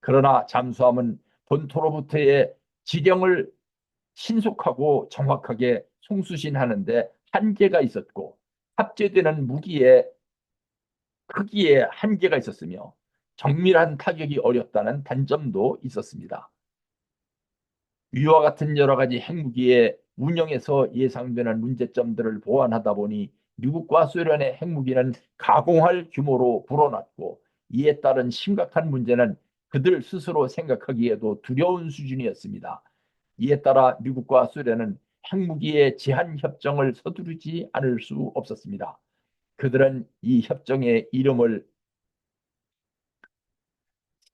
그러나 잠수함은 본토로부터의 지령을 신속하고 정확하게 송수신하는데 한계가 있었고 탑재되는 무기의 크기에 한계가 있었으며 정밀한 타격이 어렵다는 단점도 있었습니다. 위와 같은 여러 가지 핵무기의 운영에서 예상되는 문제점들을 보완하다 보니 미국과 소련의 핵무기는 가공할 규모로 불어났고 이에 따른 심각한 문제는 그들 스스로 생각하기에도 두려운 수준이었습니다. 이에 따라 미국과 소련은 핵무기의 제한 협정을 서두르지 않을 수 없었습니다. 그들은 이 협정의 이름을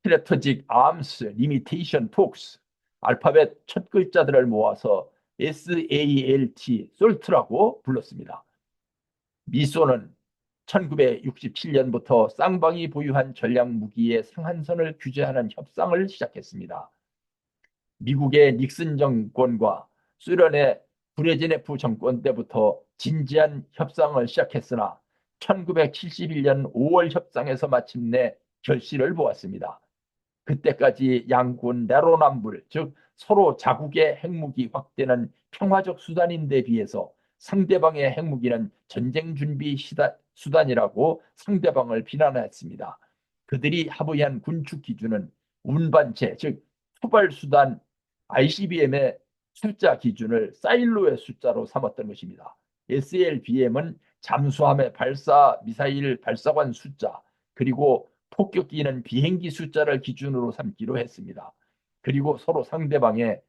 Strategic Arms Limitation Talks, 알파벳 첫 글자들을 모아서 SALT, 솔트라고 불렀습니다. 미소는 1967년부터 쌍방이 보유한 전략 무기의 상한선을 규제하는 협상을 시작했습니다. 미국의 닉슨 정권과 소련의 브레즈네프 정권 때부터 진지한 협상을 시작했으나 1971년 5월 협상에서 마침내 결실을 보았습니다. 그때까지 양군 내로남불, 즉 서로 자국의 핵무기 확대는 평화적 수단인데 비해서 상대방의 핵무기는 전쟁 준비 수단이라고 상대방을 비난했습니다. 그들이 합의한 군축 기준은 운반체, 즉 투발 수단 ICBM의 숫자 기준을 사일로의 숫자로 삼았던 것입니다. SLBM은 잠수함의 발사 미사일 발사관 숫자, 그리고 폭격기는 비행기 숫자를 기준으로 삼기로 했습니다. 그리고 서로 상대방의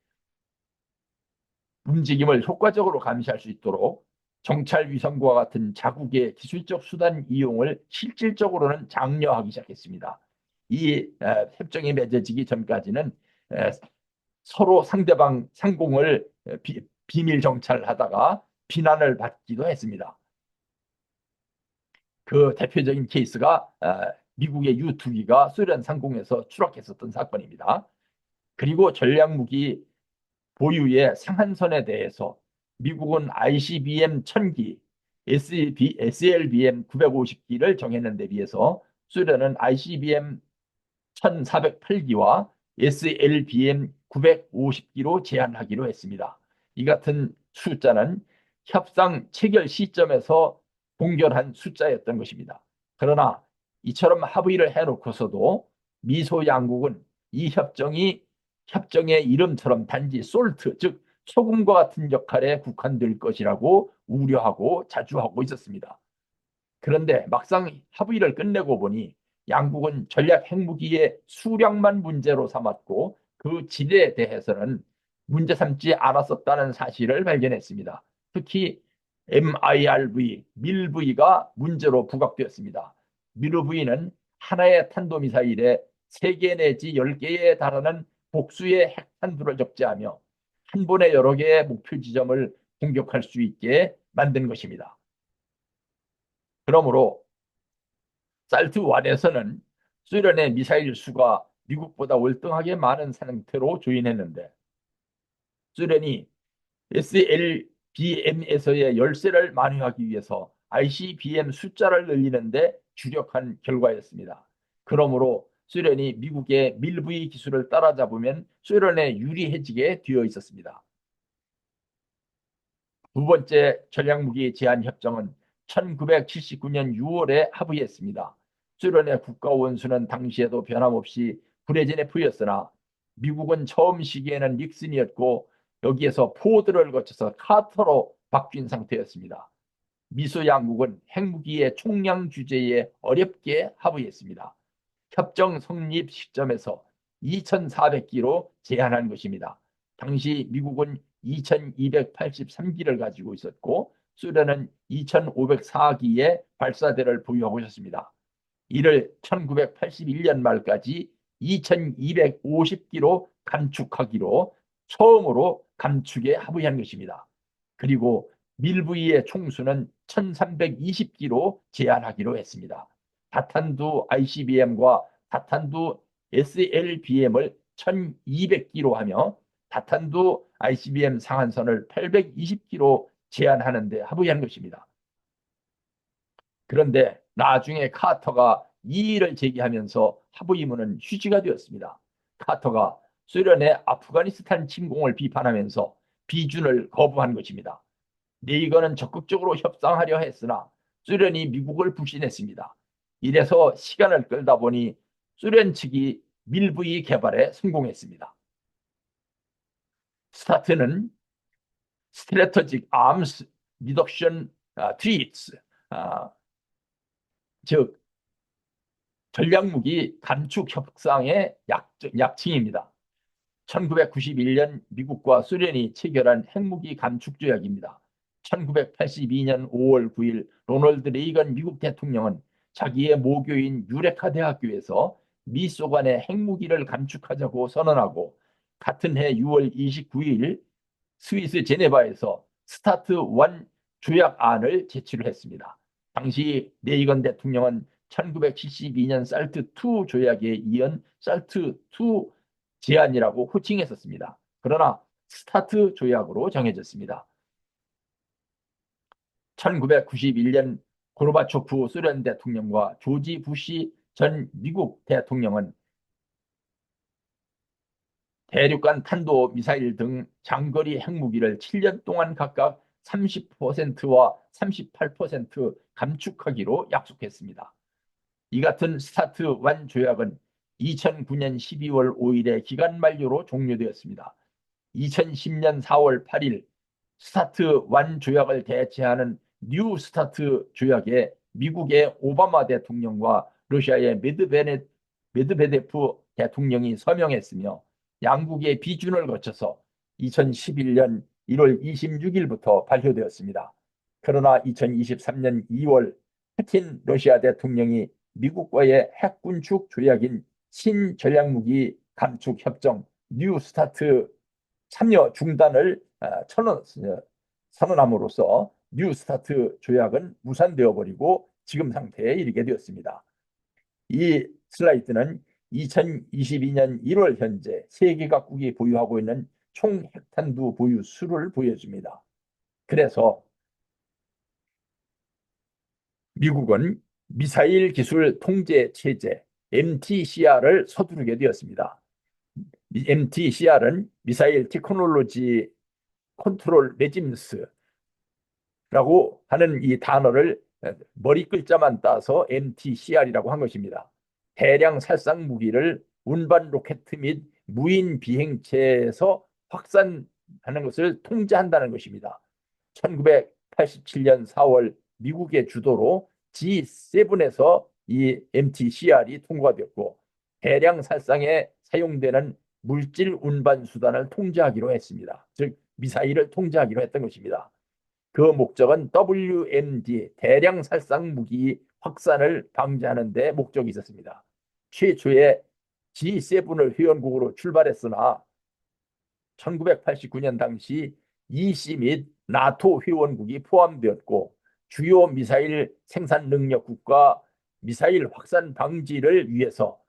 움직임을 효과적으로 감시할 수 있도록 정찰 위성과 같은 자국의 기술적 수단 이용을 실질적으로는 장려하기 시작했습니다. 이 협정이 맺어지기 전까지는 서로 상대방 상공을 비밀 정찰하다가 비난을 받기도 했습니다. 그 대표적인 케이스가 미국의 U-2기가 소련 상공에서 추락했었던 사건입니다. 그리고 전략무기 보유의 상한선에 대해서 미국은 ICBM 1000기, SLBM 950기를 정했는 데 비해서 소련은 ICBM 1408기와 SLBM 950기로 제한하기로 했습니다. 이 같은 숫자는 협상 체결 시점에서 동결한 숫자였던 것입니다. 그러나 이처럼 합의를 해놓고서도 미소 양국은 이 협정의 이름처럼 단지 솔트, 즉 소금과 같은 역할에 국한될 것이라고 우려하고 자주하고 있었습니다. 그런데 막상 합의를 끝내고 보니 양국은 전략 핵무기의 수량만 문제로 삼았고 그 질에 대해서는 문제 삼지 않았었다는 사실을 발견했습니다. 특히 MIRV, 밀V가 문제로 부각되었습니다. 밀V는 하나의 탄도미사일에 3개 내지 10개에 달하는 복수의 핵탄두를 적재하며 한 번에 여러 개의 목표 지점을 공격할 수 있게 만든 것입니다. 그러므로 살트1에서는 소련의 미사일 수가 미국보다 월등하게 많은 상태로 조인했는데 소련이 SLBM에서의 열세를 만회하기 위해서 ICBM 숫자를 늘리는데 주력한 결과였습니다. 그러므로 소련이 미국의 밀V 기술을 따라잡으면 소련에 유리해지게 되어 있었습니다. 두 번째 전략무기 제한 협정은 1979년 6월에 합의했습니다. 소련의 국가 원수는 당시에도 변함없이 브레즈네프였으나 미국은 처음 시기에는 닉슨이었고 여기에서 포드를 거쳐서 카터로 바뀐 상태였습니다. 미소 양국은 핵무기의 총량 규제에 어렵게 합의했습니다. 협정 성립 시점에서 2,400기로 제한한 것입니다. 당시 미국은 2,283기를 가지고 있었고 소련은 2,504기의 발사대를 보유하고 있었습니다. 이를 1981년 말까지 2,250기로 감축하기로 처음으로 감축에 합의한 것입니다. 그리고 밀브이의 총수는 1,320기로 제한하기로 했습니다. 다탄두 ICBM과 다탄두 SLBM을 1,200기로 하며 다탄두 ICBM 상한선을 820기로 제한하는 데 합의한 것입니다. 그런데 나중에 카터가 이의를 제기하면서 합의문은 휴지가 되었습니다. 카터가 소련의 아프가니스탄 침공을 비판하면서 비준을 거부한 것입니다. 레이건은 적극적으로 협상하려 했으나 소련이 미국을 불신했습니다. 이래서 시간을 끌다 보니 소련 측이 밀브이 개발에 성공했습니다. 스타트는 스트래터직 암스 리덕션 트리트스, 즉 전략무기 감축 협상의 약칭입니다. 1991년 미국과 소련이 체결한 핵무기 감축 조약입니다. 1982년 5월 9일 로널드 레이건 미국 대통령은 자기의 모교인 유레카 대학교에서 미소 간의 핵무기를 감축하자고 선언하고 같은 해 6월 29일 스위스 제네바에서 스타트 1 조약안을 제출을 했습니다. 당시 레이건 대통령은 1972년 살트2 조약에 이은 살트2 제안이라고 호칭했었습니다. 그러나 스타트 조약으로 정해졌습니다. 1991년 고르바초프 소련 대통령과 조지 부시 전 미국 대통령은 대륙간 탄도 미사일 등 장거리 핵무기를 7년 동안 각각 30%와 38% 감축하기로 약속했습니다. 이 같은 스타트 원 조약은 2009년 12월 5일에 기간 만료로 종료되었습니다. 2010년 4월 8일 스타트 원 조약을 대체하는 뉴 스타트 조약에 미국의 오바마 대통령과 러시아의 메드베데프 대통령이 서명했으며 양국의 비준을 거쳐서 2011년 1월 26일부터 발효되었습니다. 그러나 2023년 2월 푸틴 러시아 대통령이 미국과의 핵군축 조약인 신전략무기 감축 협정 뉴 스타트 참여 중단을 선언함으로써 뉴 스타트 조약은 무산되어 버리고 지금 상태에 이르게 되었습니다. 이 슬라이드는 2022년 1월 현재 세계 각국이 보유하고 있는 총 핵탄두 보유 수를 보여줍니다. 그래서 미국은 미사일 기술 통제 체제 MTCR을 서두르게 되었습니다. MTCR은 미사일 테크놀로지 컨트롤 레짐스라고 하는 이 단어를 머리 글자만 따서 MTCR이라고 한 것입니다. 대량 살상 무기를 운반 로켓 및 무인 비행체에서 확산하는 것을 통제한다는 것입니다. 1987년 4월 미국의 주도로 G7에서 이 MTCR이 통과되었고 대량 살상에 사용되는 물질 운반 수단을 통제하기로 했습니다. 즉 미사일을 통제하기로 했던 것입니다. 그 목적은 WMD 대량 살상 무기 확산을 방지하는 데 목적이 있었습니다. 최초의 G7을 회원국으로 출발했으나 1989년 당시 EC 및 나토 회원국이 포함되었고 주요 미사일 생산 능력국과 미사일 확산 방지를 위해서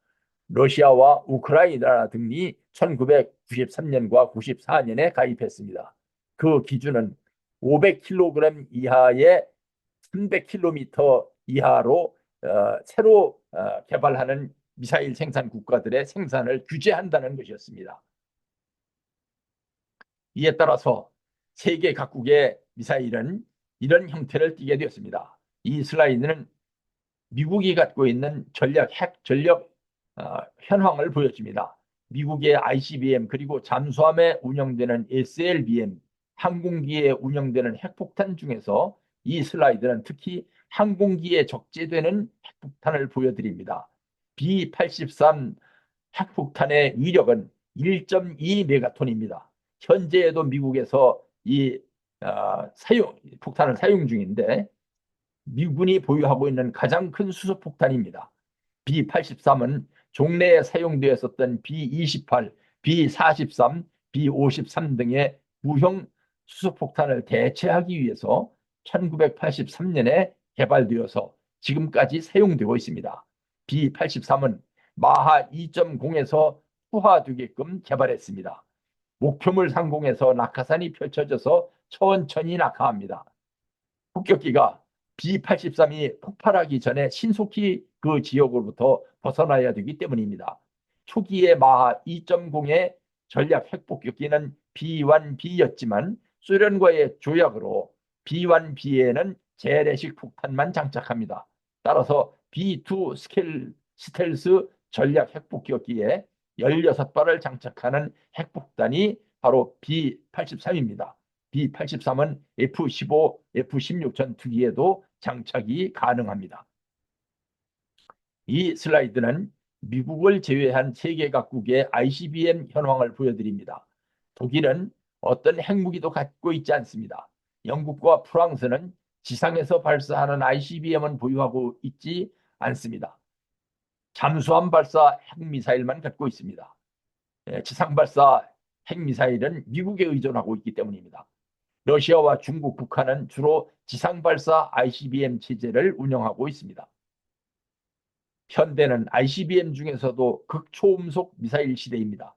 러시아와 우크라이나 등이 1993년과 94년에 가입했습니다. 그 기준은 500kg 이하의 300km 이하로 새로 개발하는 미사일 생산 국가들의 생산을 규제한다는 것이었습니다. 이에 따라서 세계 각국의 미사일은 이런 형태를 띠게 되었습니다. 이 슬라이드는 미국이 갖고 있는 핵 전력 현황을 보여줍니다. 미국의 ICBM 그리고 잠수함에 운영되는 SLBM, 항공기에 운영되는 핵폭탄 중에서 이 슬라이드는 특히 항공기에 적재되는 핵폭탄을 보여드립니다. B-83 핵폭탄의 위력은 1.2 메가톤입니다. 현재에도 미국에서 이 폭탄을 사용 중인데 미군이 보유하고 있는 가장 큰 수소폭탄입니다. B-83은 종래에 사용되었었던 B-28, B-43, B-53 등의 구형 수소폭탄을 대체하기 위해서 1983년에 개발되어서 지금까지 사용되고 있습니다. B-83은 마하 2.0에서 투하되게끔 개발했습니다. 목표물 상공에서 낙하산이 펼쳐져서 천천히 낙하합니다. 폭격기가 B-83이 폭발하기 전에 신속히 그 지역으로부터 벗어나야 되기 때문입니다. 초기에 마하 2.0의 전략 핵폭격기는 B-1B였지만 소련과의 조약으로 B-1B에는 재래식 폭탄만 장착합니다. 따라서 B-2 스텔스 전략 핵폭격기에 16발을 장착하는 핵폭탄이 바로 B-83입니다. B-83은 F-15, F-16 전투기에도 장착이 가능합니다. 이 슬라이드는 미국을 제외한 세계 각국의 ICBM 현황을 보여드립니다. 독일은 어떤 핵무기도 갖고 있지 않습니다. 영국과 프랑스는 지상에서 발사하는 ICBM은 보유하고 있지 않습니다. 잠수함 발사 핵미사일만 갖고 있습니다. 지상 발사 핵미사일은 미국에 의존하고 있기 때문입니다. 러시아와 중국, 북한은 주로 지상 발사 ICBM 체제를 운영하고 있습니다. 현대는 ICBM 중에서도 극초음속 미사일 시대입니다.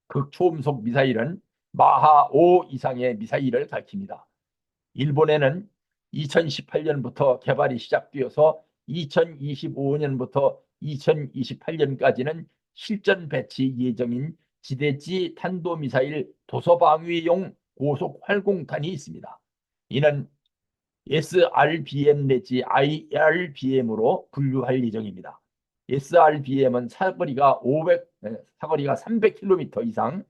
극초음속 미사일은 마하 5 이상의 미사일을 가리킵니다. 일본에는 2018년부터 개발이 시작되어서 2025년부터 2028년까지는 실전 배치 예정인 지대지 탄도미사일 도서방위용 고속 활공탄이 있습니다. 이는 SRBM 내지 IRBM으로 분류할 예정입니다. SRBM은 사거리가 300km 이상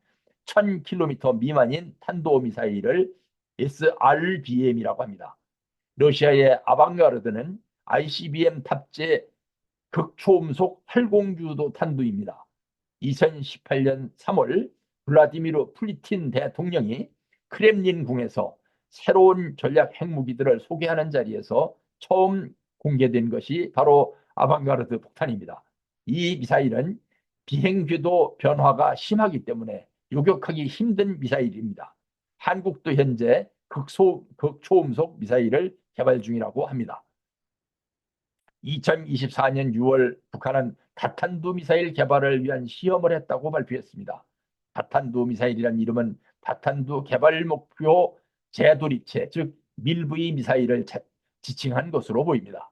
1000km 미만인 탄도미사일을 SRBM이라고 합니다. 러시아의 아방가르드는 ICBM 탑재 극초음속 활공주도 탄두입니다. 2018년 3월 블라디미르 푸틴 대통령이 크렘린궁에서 새로운 전략 핵무기들을 소개하는 자리에서 처음 공개된 것이 바로 아방가르드 폭탄입니다. 이 미사일은 비행궤도 변화가 심하기 때문에 요격하기 힘든 미사일입니다. 한국도 현재 극초음속 미사일을 개발 중이라고 합니다. 2024년 6월 북한은 다탄두 미사일 개발을 위한 시험을 했다고 발표했습니다. 다탄두 미사일이라는 이름은 다탄두 개발 목표 재도입체, 즉 밀브이 미사일을 지칭한 것으로 보입니다.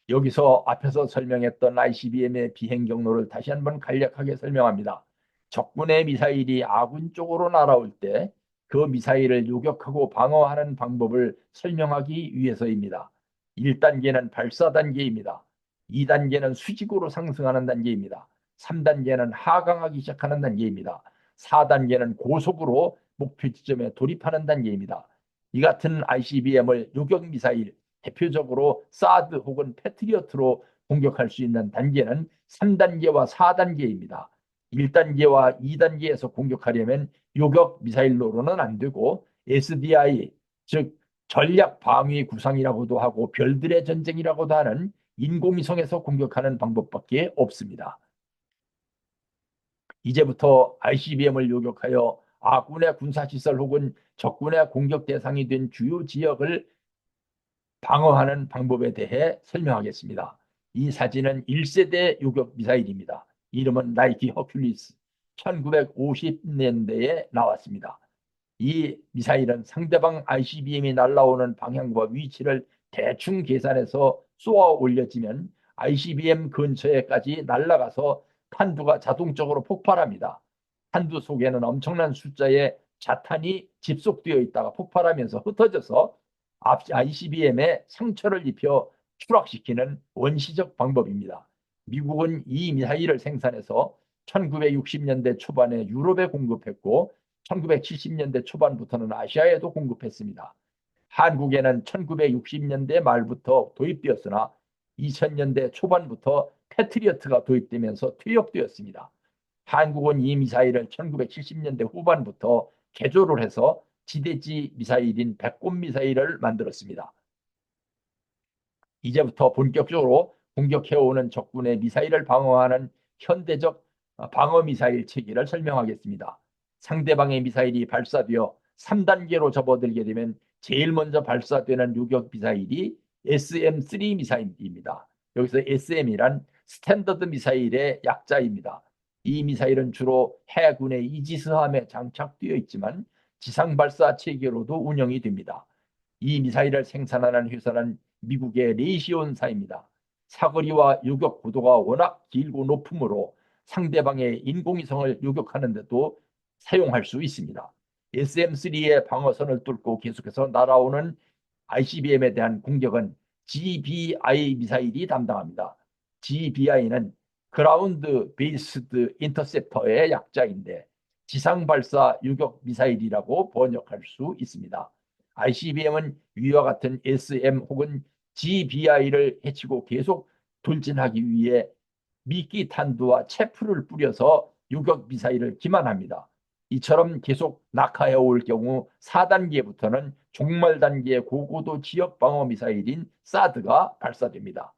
여기서 앞에서 설명했던 ICBM의 비행 경로를 다시 한번 간략하게 설명합니다. 적군의 미사일이 아군 쪽으로 날아올 때 그 미사일을 요격하고 방어하는 방법을 설명하기 위해서입니다. 1단계는 발사 단계입니다. 2단계는 수직으로 상승하는 단계입니다. 3단계는 하강하기 시작하는 단계입니다. 4단계는 고속으로 목표 지점에 돌입하는 단계입니다. 이 같은 ICBM을 요격 미사일, 대표적으로 사드 혹은 패트리어트로 공격할 수 있는 단계는 3단계와 4단계입니다. 1단계와 2단계에서 공격하려면 요격 미사일로는 안 되고 SDI, 즉 전략 방위 구상이라고도 하고 별들의 전쟁이라고도 하는 인공위성에서 공격하는 방법밖에 없습니다. 이제부터 ICBM을 요격하여 아군의 군사시설 혹은 적군의 공격 대상이 된 주요 지역을 방어하는 방법에 대해 설명하겠습니다. 이 사진은 1세대 요격 미사일입니다. 이름은 나이키 허큘리스. 1950년대에 나왔습니다. 이 미사일은 상대방 ICBM이 날아오는 방향과 위치를 대충 계산해서 쏘아 올려지면 ICBM 근처에까지 날아가서 탄두가 자동적으로 폭발합니다. 탄두 속에는 엄청난 숫자의 자탄이 집속되어 있다가 폭발하면서 흩어져서 ICBM에 상처를 입혀 추락시키는 원시적 방법입니다. 미국은 이 미사일을 생산해서 1960년대 초반에 유럽에 공급했고 1970년대 초반부터는 아시아에도 공급했습니다. 한국에는 1960년대 말부터 도입되었으나 2000년대 초반부터 패트리어트가 도입되면서 퇴역되었습니다. 한국은 이 미사일을 1970년대 후반부터 개조를 해서 지대지 미사일인 배꼽 미사일을 만들었습니다. 이제부터 본격적으로 공격해오는 적군의 미사일을 방어하는 현대적 방어 미사일 체계를 설명하겠습니다. 상대방의 미사일이 발사되어 3단계로 접어들게 되면 제일 먼저 발사되는 요격 미사일이 SM-3 미사일입니다. 여기서 SM이란 스탠더드 미사일의 약자입니다. 이 미사일은 주로 해군의 이지스함에 장착되어 있지만 지상 발사 체계로도 운영이 됩니다. 이 미사일을 생산하는 회사는 미국의 레이시온사입니다. 사거리와 요격 고도가 워낙 길고 높으므로 상대방의 인공위성을 요격하는 데도 사용할 수 있습니다. SM-3의 방어선을 뚫고 계속해서 날아오는 ICBM에 대한 공격은 GBI 미사일이 담당합니다. GBI는 그라운드 베이스드 인터셉터의 약자인데 지상 발사 요격 미사일이라고 번역할 수 있습니다. ICBM은 위와 같은 SM 혹은 GBI를 해치고 계속 돌진하기 위해 미끼 탄두와 체프를 뿌려서 요격 미사일을 기만합니다. 이처럼 계속 낙하해 올 경우 4단계부터는 종말 단계의 고고도 지역 방어 미사일인 사드가 발사됩니다.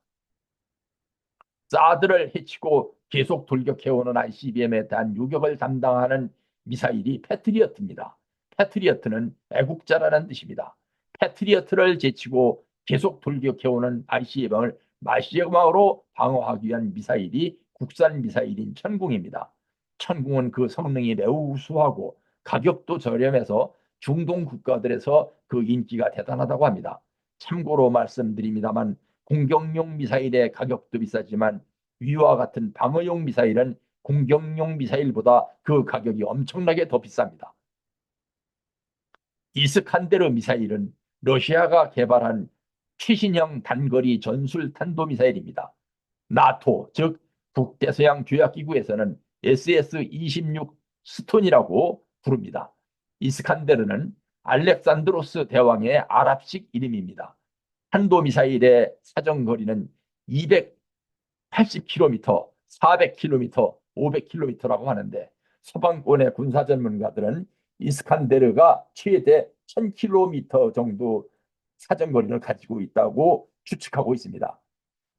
사드를 해치고 계속 돌격해오는 ICBM에 대한 요격을 담당하는 미사일이 패트리어트입니다. 패트리어트는 애국자라는 뜻입니다. 패트리어트를 제치고 계속 돌격해오는 ICBM을 마지막으로 방어하기 위한 미사일이 국산 미사일인 천궁입니다. 천궁은 그 성능이 매우 우수하고 가격도 저렴해서 중동 국가들에서 그 인기가 대단하다고 합니다. 참고로 말씀드립니다만 공격용 미사일의 가격도 비싸지만 위와 같은 방어용 미사일은 공격용 미사일보다 그 가격이 엄청나게 더 비쌉니다. 이스칸데르 미사일은 러시아가 개발한 최신형 단거리 전술 탄도미사일입니다. 나토, 즉 북대서양 조약기구에서는 SS-26 스톤이라고 부릅니다. 이스칸데르는 알렉산드로스 대왕의 아랍식 이름입니다. 탄도미사일의 사정거리는 280km, 400km, 500km라고 하는데 서방권의 군사 전문가들은 이스칸데르가 최대 1000km 정도 사정거리를 가지고 있다고 추측하고 있습니다.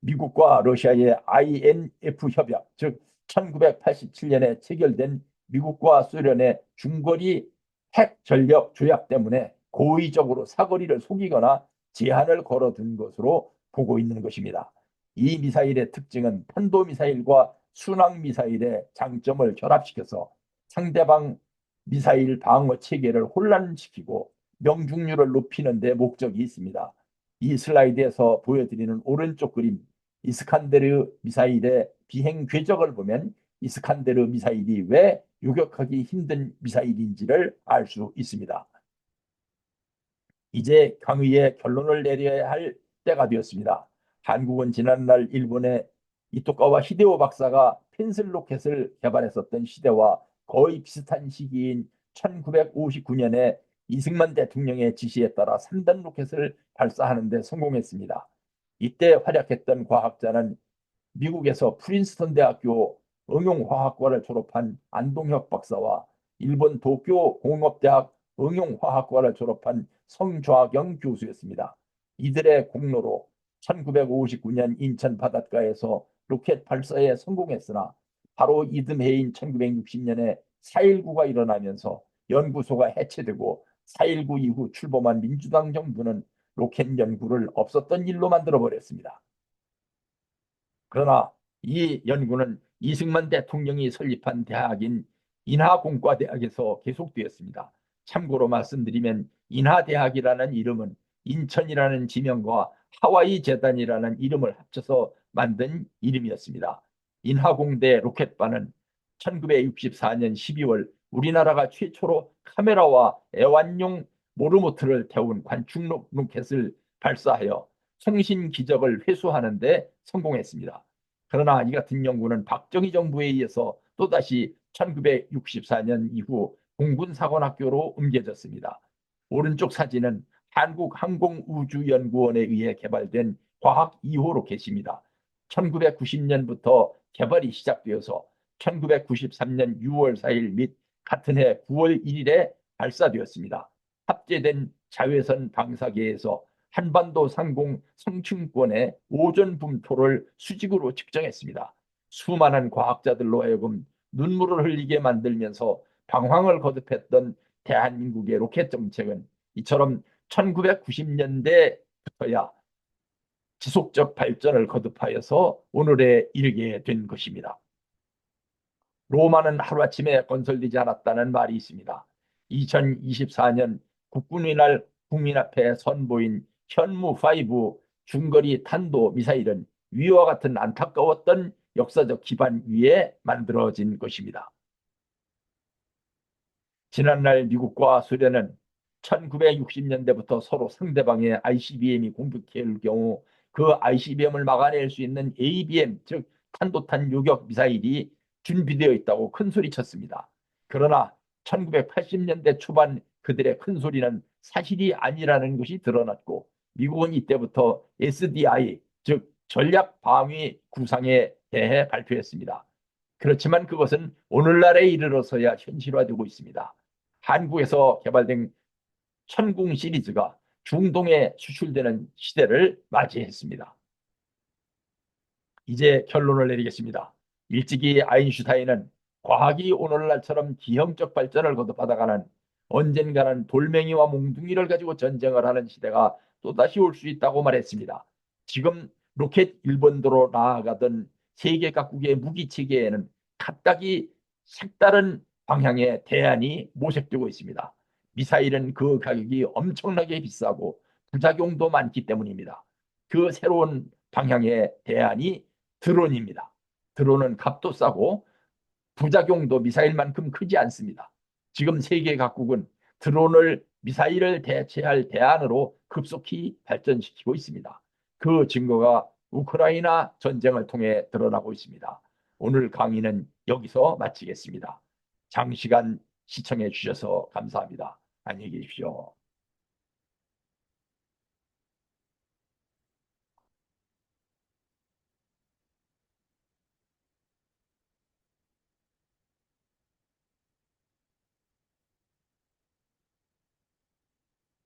미국과 러시아의 INF 협약, 즉 1987년에 체결된 미국과 소련의 중거리 핵 전력 조약 때문에 고의적으로 사거리를 속이거나 제한을 걸어둔 것으로 보고 있는 것입니다. 이 미사일의 특징은 탄도미사일과 순항미사일의 장점을 결합시켜서 상대방 미사일 방어 체계를 혼란시키고 명중률을 높이는 데 목적이 있습니다. 이 슬라이드에서 보여드리는 오른쪽 그림, 이스칸데르 미사일의 비행 궤적을 보면 이스칸데르 미사일이 왜 요격하기 힘든 미사일인지를 알 수 있습니다. 이제 강의의 결론을 내려야 할 때가 되었습니다. 한국은 지난날 일본의 이토카와 히데오 박사가 펜슬 로켓을 개발했었던 시대와 거의 비슷한 시기인 1959년에 이승만 대통령의 지시에 따라 3단 로켓을 발사하는 데 성공했습니다. 이때 활약했던 과학자는 미국에서 프린스턴 대학교 응용화학과를 졸업한 안동혁 박사와 일본 도쿄 공업대학 응용화학과를 졸업한 성좌경 교수였습니다. 이들의 공로로 1959년 인천 바닷가에서 로켓 발사에 성공했으나 바로 이듬해인 1960년에 4.19가 일어나면서 연구소가 해체되고 4.19 이후 출범한 민주당 정부는 로켓 연구를 없었던 일로 만들어버렸습니다. 그러나 이 연구는 이승만 대통령이 설립한 대학인 인하공과대학에서 계속되었습니다. 참고로 말씀드리면 인하대학이라는 이름은 인천이라는 지명과 하와이 재단이라는 이름을 합쳐서 만든 이름이었습니다. 인하공대 로켓반은 1964년 12월 우리나라가 최초로 카메라와 애완용 모르모트를 태운 관측 로켓을 발사하여 통신 기적을 회수하는 데 성공했습니다. 그러나 이 같은 연구는 박정희 정부에 의해서 또다시 1964년 이후 공군사관학교로 옮겨졌습니다. 오른쪽 사진은 한국항공우주연구원에 의해 개발된 과학 2호 로켓입니다. 1990년부터 개발이 시작되어서 1993년 6월 4일 및 같은 해 9월 1일에 발사되었습니다. 합재된 자외선 방사계에서 한반도 상공 성층권의 오존 분포를 수직으로 측정했습니다. 수많은 과학자들로 하여금 눈물을 흘리게 만들면서 방황을 거듭했던 대한민국의 로켓 정책은 이처럼 1990년대부터야 지속적 발전을 거듭하여서 오늘에 이르게 된 것입니다. 로마는 하루아침에 건설되지 않았다는 말이 있습니다. 2024년 국군의 날 국민 앞에 선보인 현무5 중거리 탄도 미사일은 위와 같은 안타까웠던 역사적 기반 위에 만들어진 것입니다. 지난날 미국과 소련은 1960년대부터 서로 상대방의 ICBM이 공격해 올 경우 그 ICBM을 막아낼 수 있는 ABM, 즉 탄도탄 요격 미사일이 준비되어 있다고 큰소리쳤습니다. 그러나 1980년대 초반 그들의 큰소리는 사실이 아니라는 것이 드러났고 미국은 이때부터 SDI, 즉 전략 방위 구상에 대해 발표했습니다. 그렇지만 그것은 오늘날에 이르러서야 현실화되고 있습니다. 한국에서 개발된 천궁 시리즈가 중동에 수출되는 시대를 맞이했습니다. 이제 결론을 내리겠습니다. 일찍이 아인슈타인은 과학이 오늘날처럼 기형적 발전을 거듭하다가는 언젠가는 돌멩이와 몽둥이를 가지고 전쟁을 하는 시대가 또다시 올 수 있다고 말했습니다. 지금 로켓 일본도로 나아가던 세계 각국의 무기 체계에는 각각이 색다른 방향의 대안이 모색되고 있습니다. 미사일은 그 가격이 엄청나게 비싸고 부작용도 많기 때문입니다. 그 새로운 방향의 대안이 드론입니다. 드론은 값도 싸고 부작용도 미사일만큼 크지 않습니다. 지금 세계 각국은 드론을 미사일을 대체할 대안으로 급속히 발전시키고 있습니다. 그 증거가 우크라이나 전쟁을 통해 드러나고 있습니다. 오늘 강의는 여기서 마치겠습니다. 장시간 시청해 주셔서 감사합니다. 안녕히 계십시오.